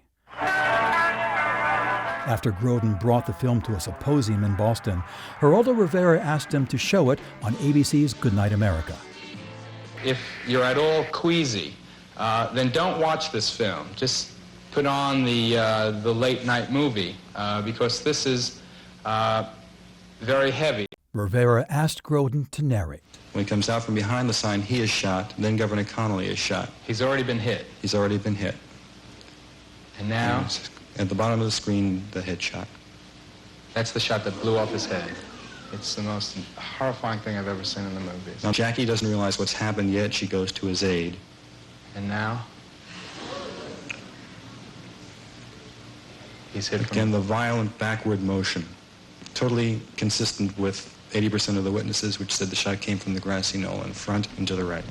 After Groden brought the film to a symposium in Boston, Geraldo Rivera asked him to show it on ABC's Goodnight America. If you're at all queasy, then don't watch this film. Just put on the late night movie because this is very heavy. Rivera asked Groden to narrate. When he comes out from behind the sign, he is shot. Then Governor Connolly is shot. He's already been hit. He's already been hit. And now? At the bottom of the screen, the headshot. That's the shot that blew off his head. It's the most horrifying thing I've ever seen in the movies. Now, Jackie doesn't realize what's happened yet. She goes to his aid. And now? He's hit again, the violent backward motion. Totally consistent with 80% of the witnesses, which said the shot came from the grassy knoll in front and to the right.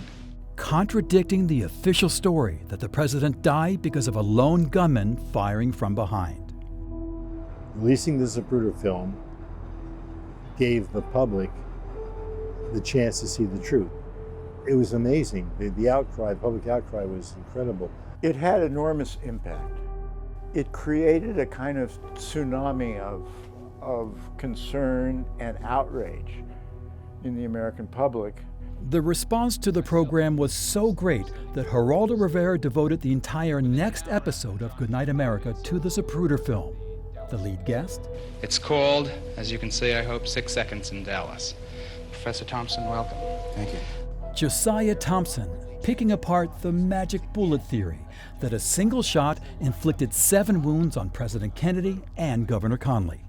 Contradicting the official story that the president died because of a lone gunman firing from behind. Releasing the Zapruder film gave the public the chance to see the truth. It was amazing. The outcry, the public outcry was incredible. It had enormous impact. It created a kind of tsunami of concern and outrage in the American public. The response to the program was so great that Geraldo Rivera devoted the entire next episode of Goodnight America to the Zapruder film. The lead guest? It's called, as you can see, I hope, 6 Seconds in Dallas. Professor Thompson, welcome. Thank you. Josiah Thompson, picking apart the magic bullet theory that a single shot inflicted 7 wounds on President Kennedy and Governor Connolly.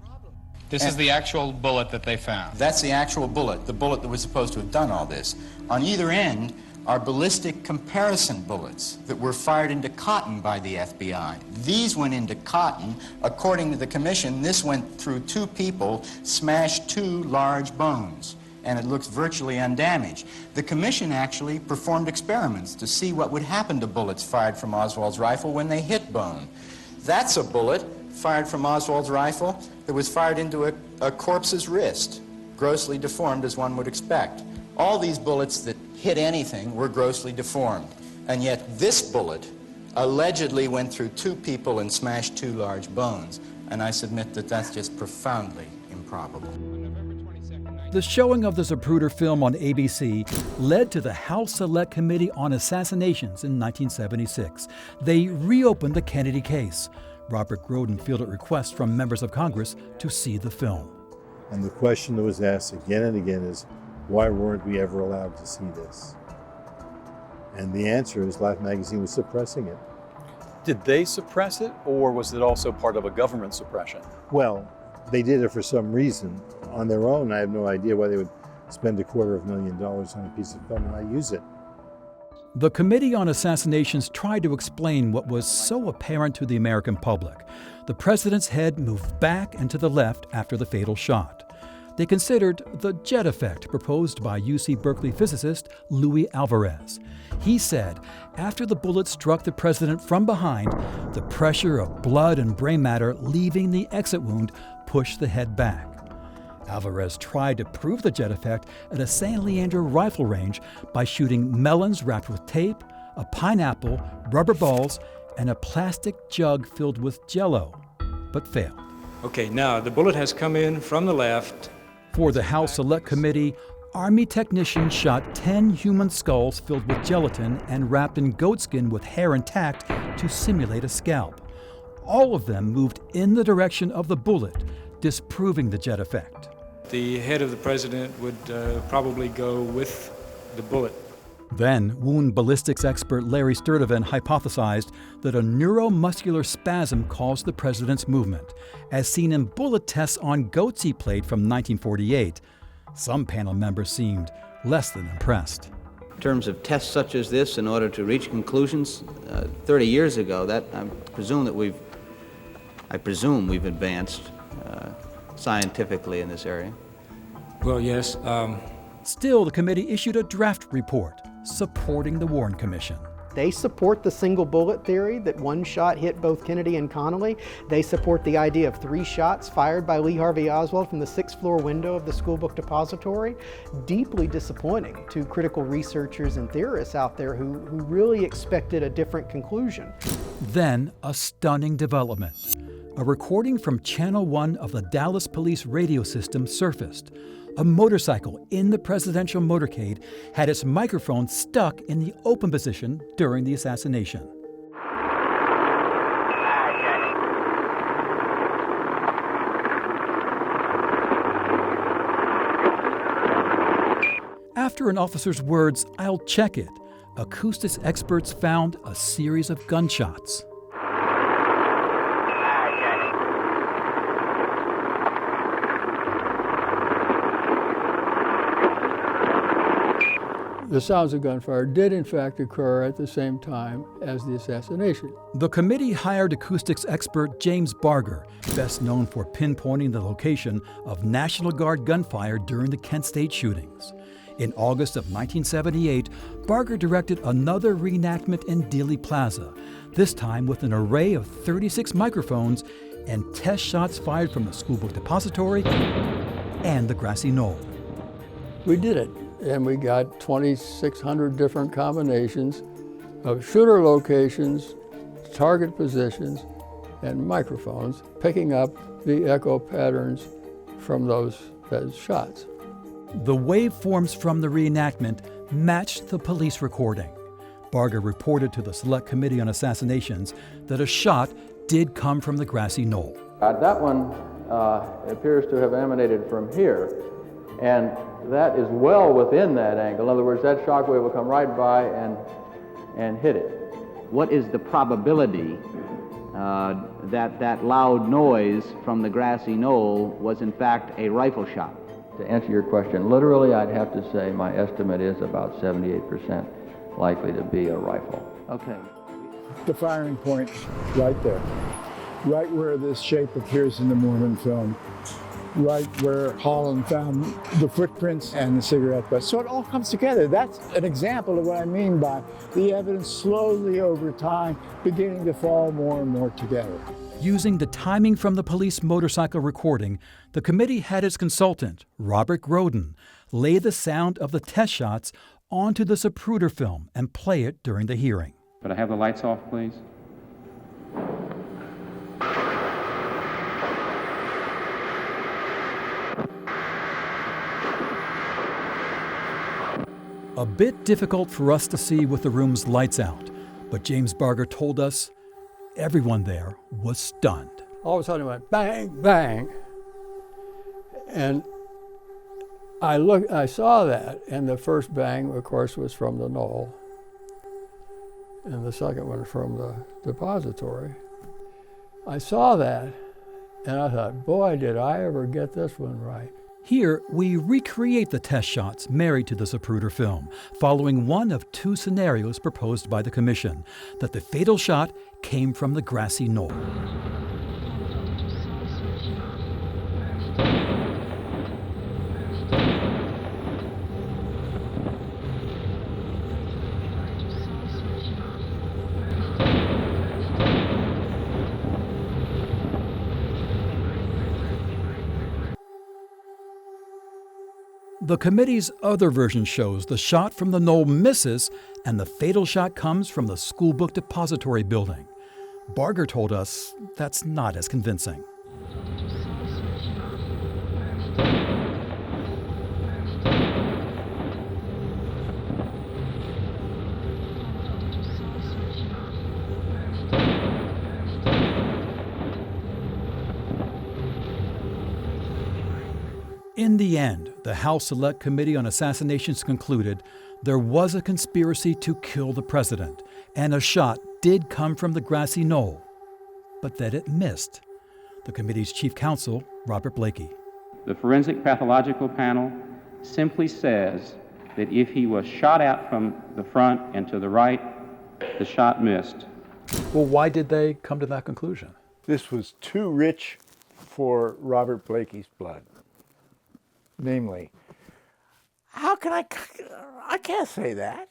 This is the actual bullet that they found. That's the actual bullet, the bullet that was supposed to have done all this. On either end are ballistic comparison bullets that were fired into cotton by the FBI. These went into cotton. According to the commission, this went through 2 people, smashed 2 large bones, and it looks virtually undamaged. The commission actually performed experiments to see what would happen to bullets fired from Oswald's rifle when they hit bone. That's a bullet fired from Oswald's rifle that was fired into a corpse's wrist, grossly deformed as one would expect. All these bullets that hit anything were grossly deformed, and yet this bullet allegedly went through 2 people and smashed 2 large bones, and I submit that that's just profoundly improbable. The showing of the Zapruder film on ABC led to the House Select Committee on Assassinations in 1976. They reopened the Kennedy case. Robert Groden fielded requests from members of Congress to see the film. And the question that was asked again and again is, why weren't we ever allowed to see this? And the answer is Life magazine was suppressing it. Did they suppress it, or was it also part of a government suppression? Well, they did it for some reason. On their own, I have no idea why they would spend $250,000 on a piece of film and not use it. The Committee on Assassinations tried to explain what was so apparent to the American public. The president's head moved back and to the left after the fatal shot. They considered the jet effect proposed by UC Berkeley physicist Luis Alvarez. He said after the bullet struck the president from behind, the pressure of blood and brain matter leaving the exit wound pushed the head back. Alvarez tried to prove the jet effect at a San Leandro rifle range by shooting melons wrapped with tape, a pineapple, rubber balls, and a plastic jug filled with Jell-O, but failed. Okay, now the bullet has come in from the left. For the House Select Committee, Army technicians shot 10 human skulls filled with gelatin and wrapped in goatskin with hair intact to simulate a scalp. All of them moved in the direction of the bullet, disproving the jet effect. The head of the president would probably go with the bullet. Then, wound ballistics expert Larry Sturtevant hypothesized that a neuromuscular spasm caused the president's movement, as seen in bullet tests on goats he played from 1948. Some panel members seemed less than impressed. In terms of tests such as this, in order to reach conclusions, 30 years ago, I presume we've advanced scientifically in this area. Well, yes. Still, the committee issued a draft report supporting the Warren Commission. They support the single bullet theory that one shot hit both Kennedy and Connally. They support the idea of 3 shots fired by Lee Harvey Oswald from the 6th floor window of the school book depository. Deeply disappointing to critical researchers and theorists out there who really expected a different conclusion. Then, a stunning development. A recording from Channel 1 of the Dallas Police radio system surfaced. A motorcycle in the presidential motorcade had its microphone stuck in the open position during the assassination. After an officer's words, "I'll check it," acoustics experts found a series of gunshots. The sounds of gunfire did in fact occur at the same time as the assassination. The committee hired acoustics expert James Barger, best known for pinpointing the location of National Guard gunfire during the Kent State shootings. In August of 1978, Barger directed another reenactment in Dealey Plaza, this time with an array of 36 microphones and test shots fired from the school book depository and the grassy knoll. We did it, and we got 2,600 different combinations of shooter locations, target positions, and microphones, picking up the echo patterns from those shots. The waveforms from the reenactment matched the police recording. Barger reported to the Select Committee on Assassinations that a shot did come from the grassy knoll. That one appears to have emanated from here, and that is well within that angle. In other words, that shock wave will come right by and hit it. What is the probability that loud noise from the grassy knoll was in fact a rifle shot? To answer your question, literally I'd have to say my estimate is about 78% likely to be a rifle. Okay. The firing point right there, right where this shape appears in the Mormon film, right where Holland found the footprints and the cigarette butts. So it all comes together. That's an example of what I mean by the evidence slowly over time beginning to fall more and more together. Using the timing from the police motorcycle recording, the committee had its consultant, Robert Groden, lay the sound of the test shots onto the Zapruder film and play it during the hearing. Could I have the lights off, please? A bit difficult for us to see with the room's lights out, but James Barger told us everyone there was stunned. All of a sudden it went bang, bang. And I saw that, and the first bang, of course, was from the knoll, and the second one from the depository. I saw that, and I thought, boy, did I ever get this one right. Here, we recreate the test shots married to the Zapruder film, following one of 2 scenarios proposed by the commission, that the fatal shot came from the grassy knoll. The committee's other version shows the shot from the knoll misses and the fatal shot comes from the school book depository building. Barger told us that's not as convincing. In the end, the House Select Committee on Assassinations concluded there was a conspiracy to kill the president, and a shot did come from the grassy knoll, but that it missed. The committee's chief counsel, Robert Blakey. The forensic pathological panel simply says that if he was shot out from the front and to the right, the shot missed. Well, why did they come to that conclusion? This was too rich for Robert Blakey's blood. Namely, how can I can't say that.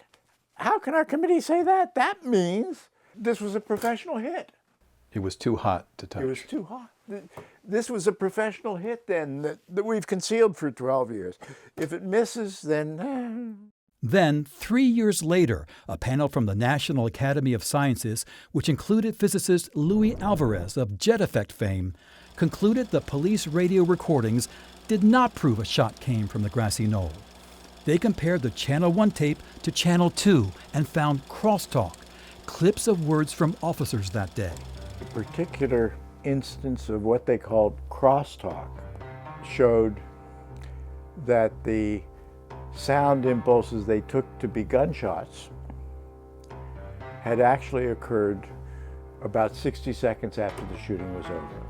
How can our committee say that? That means this was a professional hit. It was too hot to touch. It was too hot. This was a professional hit then that we've concealed for 12 years. If it misses, then... Then, 3 years later, a panel from the National Academy of Sciences, which included physicist Luis Alvarez of jet effect fame, concluded the police radio recordings did not prove a shot came from the grassy knoll. They compared the Channel 1 tape to Channel 2 and found crosstalk, clips of words from officers that day. A particular instance of what they called crosstalk showed that the sound impulses they took to be gunshots had actually occurred about 60 seconds after the shooting was over.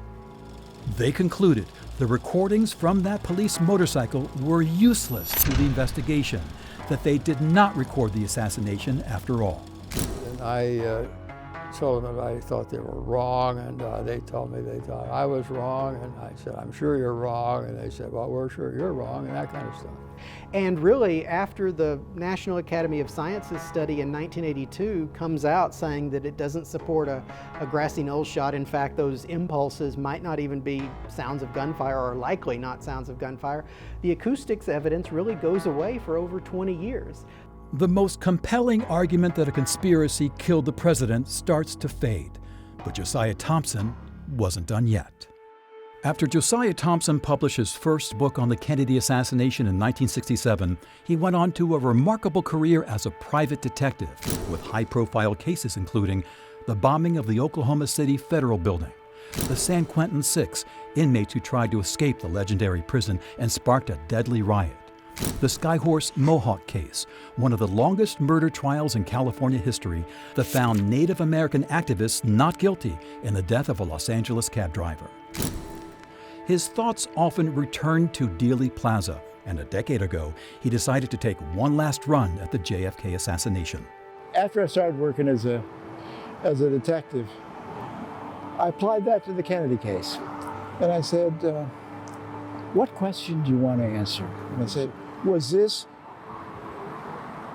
They concluded the recordings from that police motorcycle were useless to the investigation, that they did not record the assassination after all. And I told them that I thought they were wrong, and they told me they thought I was wrong, and I said, I'm sure you're wrong, and they said, well, we're sure you're wrong, and that kind of stuff. And really, after the National Academy of Sciences study in 1982 comes out saying that it doesn't support a grassy knoll shot, in fact, those impulses might not even be sounds of gunfire, or likely not sounds of gunfire, the acoustics evidence really goes away for over 20 years. The most compelling argument that a conspiracy killed the president starts to fade, but Josiah Thompson wasn't done yet. After Josiah Thompson published his first book on the Kennedy assassination in 1967, he went on to a remarkable career as a private detective, with high-profile cases including the bombing of the Oklahoma City Federal Building, the San Quentin Six, inmates who tried to escape the legendary prison and sparked a deadly riot, the Skyhorse Mohawk case, one of the longest murder trials in California history that found Native American activists not guilty in the death of a Los Angeles cab driver. His thoughts often returned to Dealey Plaza, and a decade ago, he decided to take one last run at the JFK assassination. After I started working as a detective, I applied that to the Kennedy case. And I said, what question do you want to answer? And I said, was this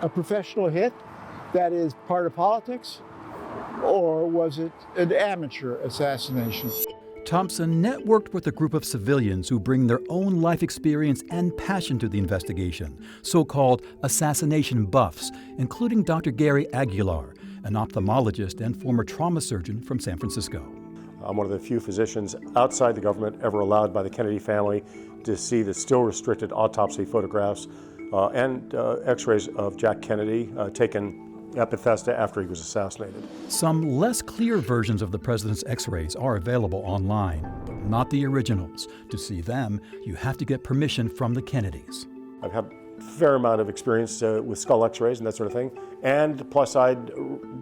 a professional hit that is part of politics, or was it an amateur assassination? Thompson networked with a group of civilians who bring their own life experience and passion to the investigation, so-called assassination buffs, including Dr. Gary Aguilar, an ophthalmologist and former trauma surgeon from San Francisco. I'm one of the few physicians outside the government ever allowed by the Kennedy family to see the still restricted autopsy photographs and x-rays of Jack Kennedy taken at Bethesda after he was assassinated. Some less clear versions of the president's x-rays are available online, but not the originals. To see them, you have to get permission from the Kennedys. I've had a fair amount of experience with skull x-rays and that sort of thing, and plus I'd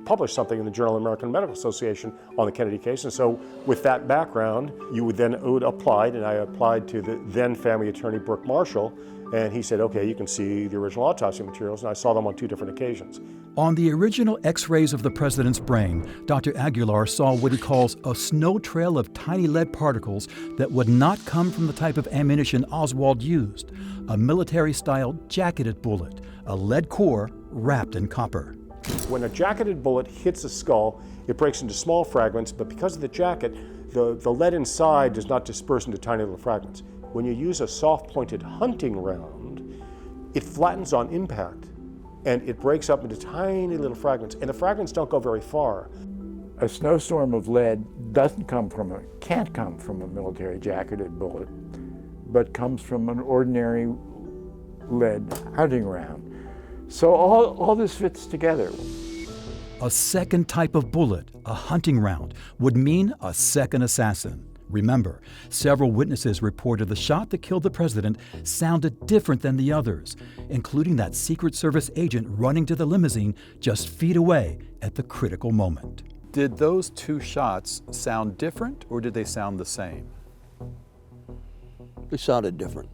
published something in the Journal of the American Medical Association on the Kennedy case, and so with that background, you would apply, and I applied to the then family attorney Brooke Marshall, and he said, okay, you can see the original autopsy materials, and I saw them on 2 different occasions. On the original x-rays of the president's brain, Dr. Aguilar saw what he calls a snow trail of tiny lead particles that would not come from the type of ammunition Oswald used, a military-style jacketed bullet, a lead core wrapped in copper. When a jacketed bullet hits a skull, it breaks into small fragments, but because of the jacket, the lead inside does not disperse into tiny little fragments. When you use a soft-pointed hunting round, it flattens on impact and it breaks up into tiny little fragments, and the fragments don't go very far. A snowstorm of lead can't come from a military jacketed bullet, but comes from an ordinary lead hunting round. So all this fits together. A second type of bullet, a hunting round, would mean a second assassin. Remember, several witnesses reported the shot that killed the president sounded different than the others, including that Secret Service agent running to the limousine just feet away at the critical moment. Did those two shots sound different, or did they sound the same? They sounded different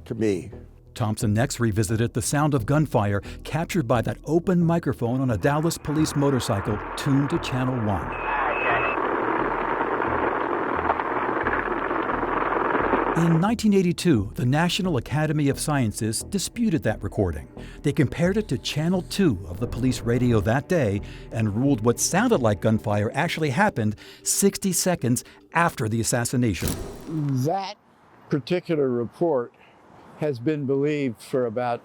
to me. Thompson next revisited the sound of gunfire captured by that open microphone on a Dallas police motorcycle tuned to Channel 1. In 1982, the National Academy of Sciences disputed that recording. They compared it to Channel 2 of the police radio that day and ruled what sounded like gunfire actually happened 60 seconds after the assassination. That particular report has been believed for about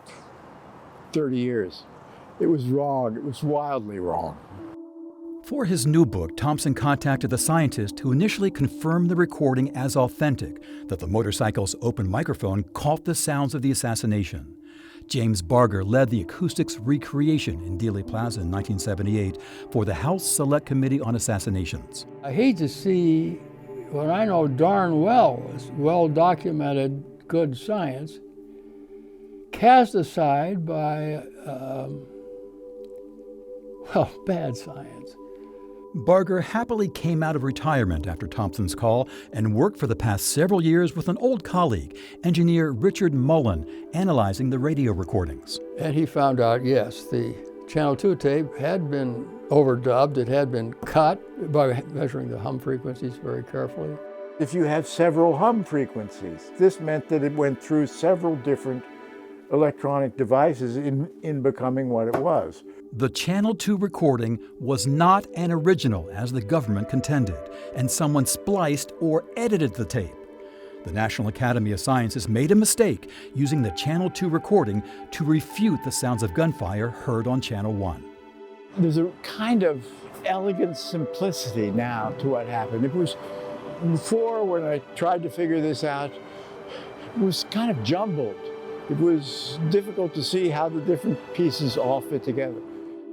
30 years. It was wrong. It was wildly wrong. For his new book, Thompson contacted the scientist who initially confirmed the recording as authentic, that the motorcycle's open microphone caught the sounds of the assassination. James Barger led the acoustics recreation in Dealey Plaza in 1978 for the House Select Committee on Assassinations. I hate to see what I know darn well was well-documented good science cast aside by, bad science. Barger happily came out of retirement after Thompson's call and worked for the past several years with an old colleague, engineer Richard Mullen, analyzing the radio recordings. And he found out, yes, the Channel 2 tape had been overdubbed. It had been cut by measuring the hum frequencies very carefully. If you have several hum frequencies, this meant that it went through several different electronic devices in becoming what it was. The Channel 2 recording was not an original, as the government contended, and someone spliced or edited the tape. The National Academy of Sciences made a mistake using the Channel 2 recording to refute the sounds of gunfire heard on Channel 1. There's a kind of elegant simplicity now to what happened. It was before, when I tried to figure this out, it was kind of jumbled. It was difficult to see how the different pieces all fit together.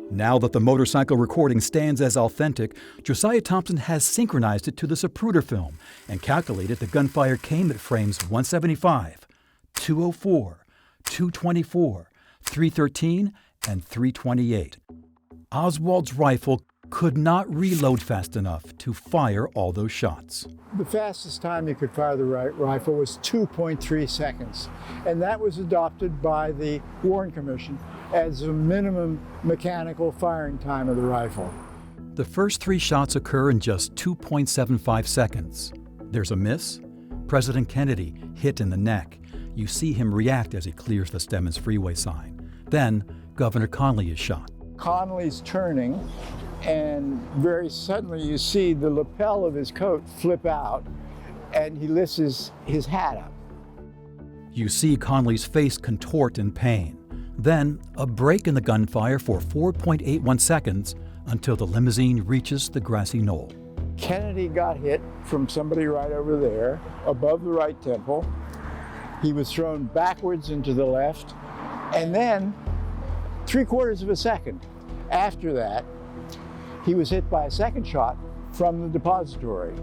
Now that the motorcycle recording stands as authentic, Josiah Thompson has synchronized it to the Zapruder film and calculated the gunfire came at frames 175, 204, 224, 313, and 328. Oswald's rifle could not reload fast enough to fire all those shots. The fastest time you could fire the rifle was 2.3 seconds, and that was adopted by the Warren Commission as a minimum mechanical firing time of the rifle. The first three shots occur in just 2.75 seconds. There's a miss. President Kennedy hit in the neck. You see him react as he clears the Stemmons Freeway sign. Then Governor Connally is shot. Connolly's turning, and very suddenly you see the lapel of his coat flip out, and he lifts his hat up. You see Connally's face contort in pain. Then a break in the gunfire for 4.81 seconds until the limousine reaches the grassy knoll. Kennedy got hit from somebody right over there, above the right temple. He was thrown backwards into the left, and then 3/4 of a second after that, he was hit by a second shot from the depository.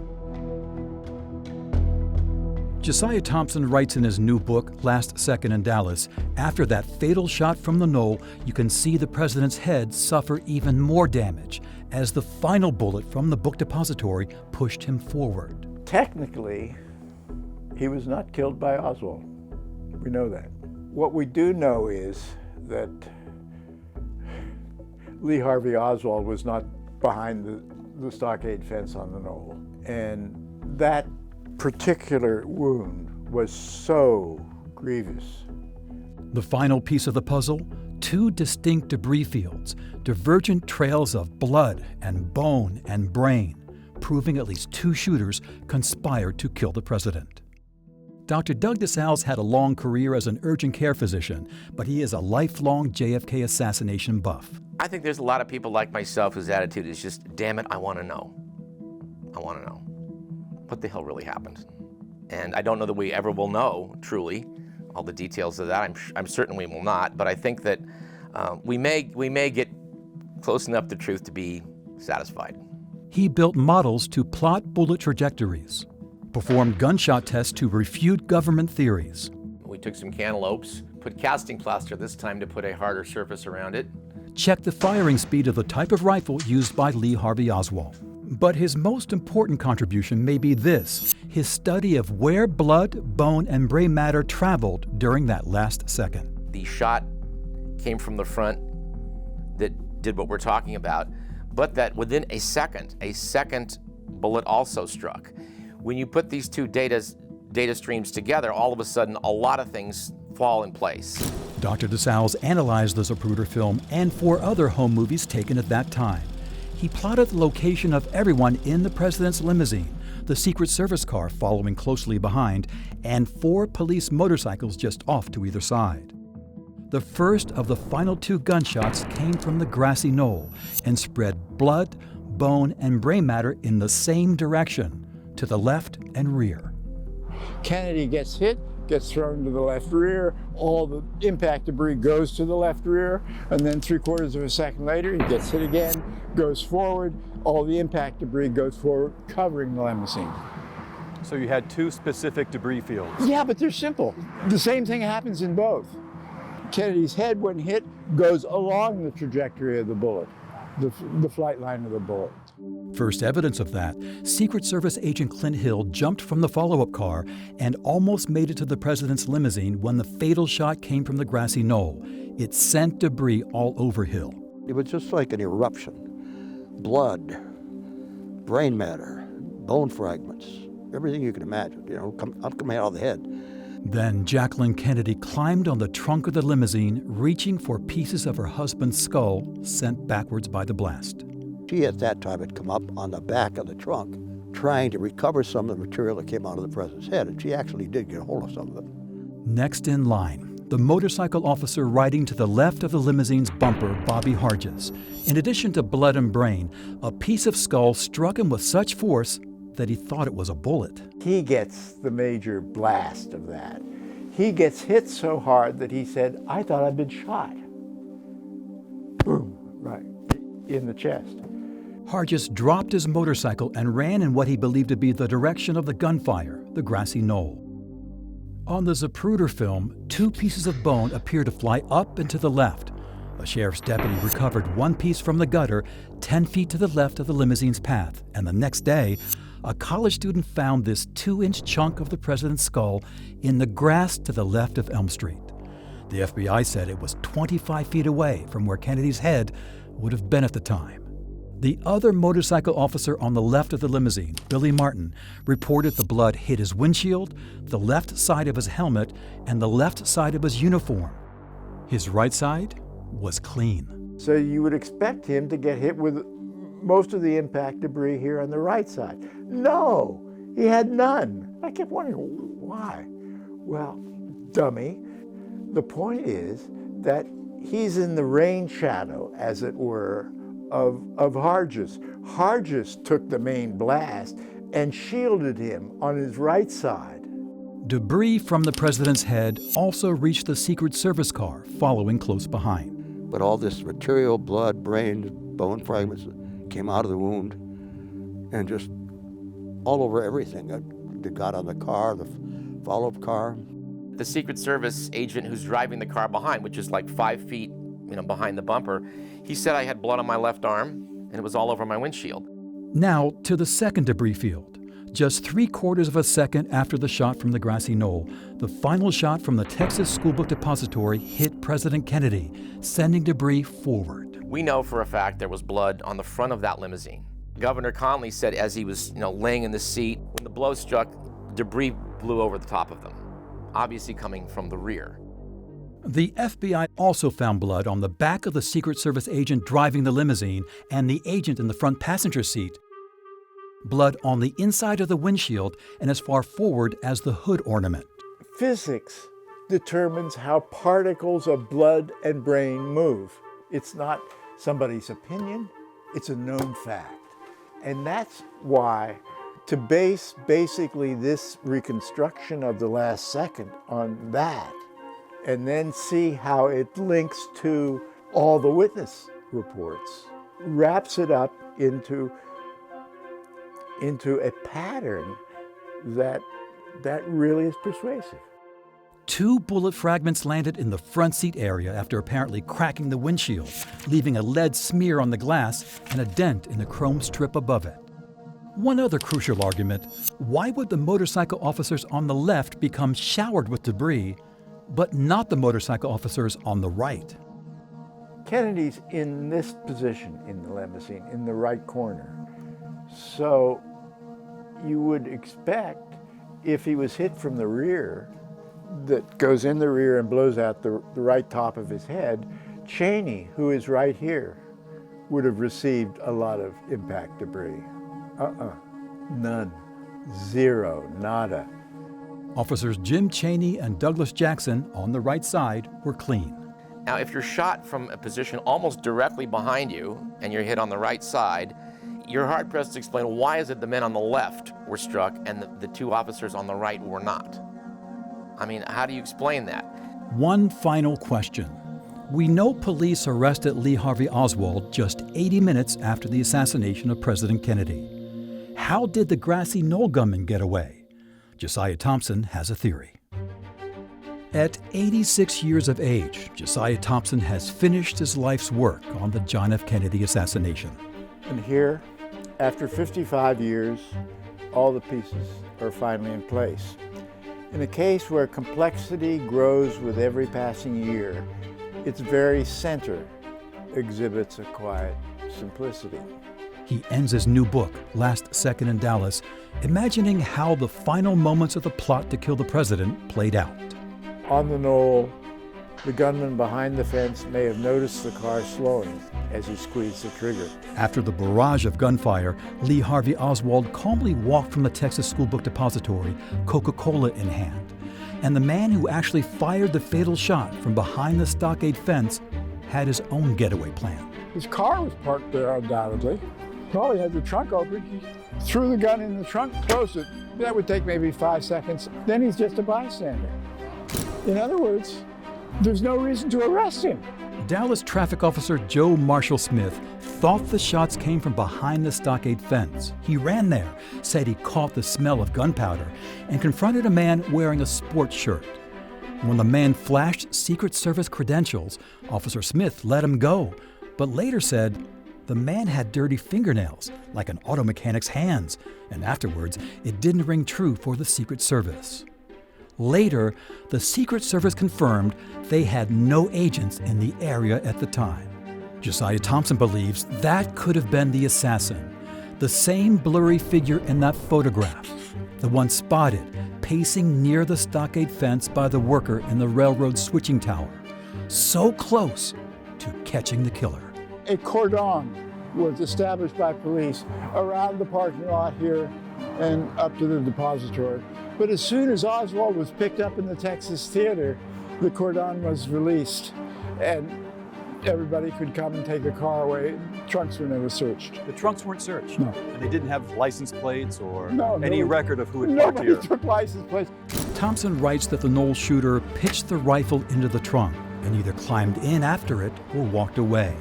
Josiah Thompson writes in his new book, Last Second in Dallas, after that fatal shot from the knoll, you can see the president's head suffer even more damage as the final bullet from the book depository pushed him forward. Technically, he was not killed by Oswald. We know that. What we do know is that Lee Harvey Oswald was not behind the stockade fence on the knoll. And that particular wound was so grievous. The final piece of the puzzle, two distinct debris fields, divergent trails of blood and bone and brain, proving at least two shooters conspired to kill the president. Dr. Doug DeSalles had a long career as an urgent care physician, but he is a lifelong JFK assassination buff. I think there's a lot of people like myself whose attitude is just, damn it, I want to know. I want to know. What the hell really happened? And I don't know that we ever will know, truly, all the details of that. I'm certain we will not, but I think that we may get close enough to truth to be satisfied. He built models to plot bullet trajectories, performed gunshot tests to refute government theories. We took some cantaloupes, put casting plaster this time to put a harder surface around it. Checked the firing speed of the type of rifle used by Lee Harvey Oswald. But his most important contribution may be this, his study of where blood, bone, and brain matter traveled during that last second. The shot came from the front that did what we're talking about, but that within a second bullet also struck. When you put these two data streams together, all of a sudden a lot of things fall in place. Dr. DeSalles analyzed the Zapruder film and 4 other home movies taken at that time. He plotted the location of everyone in the president's limousine, the Secret Service car following closely behind, and 4 police motorcycles just off to either side. The first of the final 2 gunshots came from the grassy knoll and spread blood, bone, and brain matter in the same direction, to the left and rear. Kennedy gets hit, gets thrown to the left rear, all the impact debris goes to the left rear, and then 3/4 of a second later, he gets hit again, goes forward, all the impact debris goes forward, covering the limousine. So you had 2 specific debris fields? Yeah, but they're simple. The same thing happens in both. Kennedy's head, when hit, goes along the trajectory of the bullet, the flight line of the bullet. First evidence of that, Secret Service agent Clint Hill jumped from the follow-up car and almost made it to the president's limousine when the fatal shot came from the grassy knoll. It sent debris all over Hill. It was just like an eruption. Blood, brain matter, bone fragments, everything you can imagine, coming out of the head. Then Jacqueline Kennedy climbed on the trunk of the limousine, reaching for pieces of her husband's skull sent backwards by the blast. She at that time had come up on the back of the trunk trying to recover some of the material that came out of the president's head, and she actually did get a hold of some of it. Next in line, the motorcycle officer riding to the left of the limousine's bumper, Bobby Hargis. In addition to blood and brain, a piece of skull struck him with such force that he thought it was a bullet. He gets the major blast of that. He gets hit so hard that he said, I thought I'd been shot. Boom, right in the chest. Hargis dropped his motorcycle and ran in what he believed to be the direction of the gunfire, the grassy knoll. On the Zapruder film, 2 pieces of bone appear to fly up and to the left. A sheriff's deputy recovered 1 piece from the gutter 10 feet to the left of the limousine's path, and the next day, a college student found this 2-inch chunk of the president's skull in the grass to the left of Elm Street. The FBI said it was 25 feet away from where Kennedy's head would have been at the time. The other motorcycle officer on the left of the limousine, Billy Martin, reported the blood hit his windshield, the left side of his helmet, and the left side of his uniform. His right side was clean. So you would expect him to get hit with most of the impact debris here on the right side. No, he had none. I kept wondering, why? Well, dummy. The point is that he's in the rain shadow, as it were, of Hargis. Hargis took the main blast and shielded him on his right side. Debris from the president's head also reached the Secret Service car following close behind. But all this material, blood, brain, bone fragments, came out of the wound and just all over everything. They got on the car, the follow-up car. The Secret Service agent who's driving the car behind, which is like 5 feet behind the bumper, he said I had blood on my left arm and it was all over my windshield. Now to the second debris field. Just 3/4 of a second after the shot from the grassy knoll, the final shot from the Texas School Book Depository hit President Kennedy, sending debris forward. We know for a fact there was blood on the front of that limousine. Governor Conley said as he was laying in the seat, when the blow struck, debris blew over the top of them, obviously coming from the rear. The FBI also found blood on the back of the Secret Service agent driving the limousine and the agent in the front passenger seat. Blood on the inside of the windshield and as far forward as the hood ornament. Physics determines how particles of blood and brain move. It's not somebody's opinion, it's a known fact. And that's why to base basically this reconstruction of the last second on that, and then see how it links to all the witness reports, wraps it up into a pattern that really is persuasive. 2 bullet fragments landed in the front seat area after apparently cracking the windshield, leaving a lead smear on the glass and a dent in the chrome strip above it. One other crucial argument: why would the motorcycle officers on the left become showered with debris, but not the motorcycle officers on the right? Kennedy's in this position in the limousine, in the right corner. So you would expect, if he was hit from the rear, that goes in the rear and blows out the right top of his head, Cheney, who is right here, would have received a lot of impact debris. None. Zero. Nada. Officers Jim Cheney and Douglas Jackson on the right side were clean. Now, if you're shot from a position almost directly behind you and you're hit on the right side, you're hard-pressed to explain why is it the men on the left were struck and the 2 officers on the right were not. I mean, how do you explain that? One final question. We know police arrested Lee Harvey Oswald just 80 minutes after the assassination of President Kennedy. How did the grassy knoll gunman get away? Josiah Thompson has a theory. At 86 years of age, Josiah Thompson has finished his life's work on the John F. Kennedy assassination. And here, after 55 years, all the pieces are finally in place. In a case where complexity grows with every passing year, its very center exhibits a quiet simplicity. He ends his new book, Last Second in Dallas, imagining how the final moments of the plot to kill the president played out. On the knoll, the gunman behind the fence may have noticed the car slowing as he squeezed the trigger. After the barrage of gunfire, Lee Harvey Oswald calmly walked from the Texas School Book Depository, Coca-Cola in hand. And the man who actually fired the fatal shot from behind the stockade fence had his own getaway plan. His car was parked there undoubtedly. Probably had the trunk open. He threw the gun in the trunk, closed it. That would take maybe 5 seconds. Then he's just a bystander. In other words, there's no reason to arrest him. Dallas traffic officer Joe Marshall Smith thought the shots came from behind the stockade fence. He ran there, said he caught the smell of gunpowder, and confronted a man wearing a sports shirt. When the man flashed Secret Service credentials, Officer Smith let him go, but later said the man had dirty fingernails, like an auto mechanic's hands, and afterwards it didn't ring true for the Secret Service. Later, the Secret Service confirmed they had no agents in the area at the time. Josiah Thompson believes that could have been the assassin, the same blurry figure in that photograph, the one spotted pacing near the stockade fence by the worker in the railroad switching tower, so close to catching the killer. A cordon was established by police around the parking lot here and up to the depository. But as soon as Oswald was picked up in the Texas Theater, the cordon was released and everybody could come and take the car away. Trunks were never searched. The trunks weren't searched? No. And they didn't have license plates or any record of who had parked here? Nobody took license plates. Thompson writes that the knoll shooter pitched the rifle into the trunk and either climbed in after it or walked away.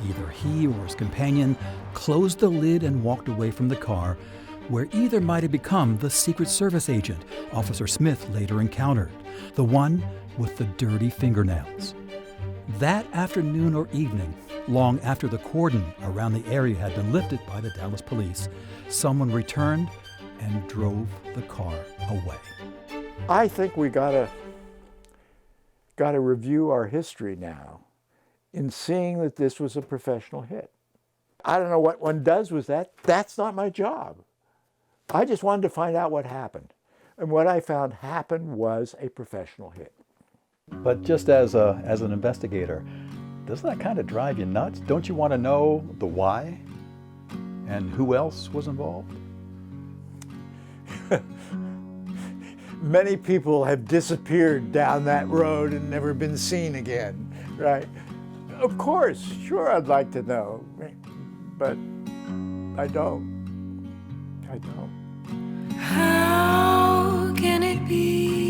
Either he or his companion closed the lid and walked away from the car, where either might have become the Secret Service agent Officer Smith later encountered, the one with the dirty fingernails. That afternoon or evening, long after the cordon around the area had been lifted by the Dallas police, someone returned and drove the car away. I think we gotta review our history now in seeing that this was a professional hit. I don't know what one does with that. That's not my job. I just wanted to find out what happened. And what I found happened was a professional hit. But just as an investigator, doesn't that kind of drive you nuts? Don't you want to know the why? And who else was involved? many people have disappeared down that road and never been seen again, right? Of course, sure, I'd like to know, but I don't. I don't. How can it be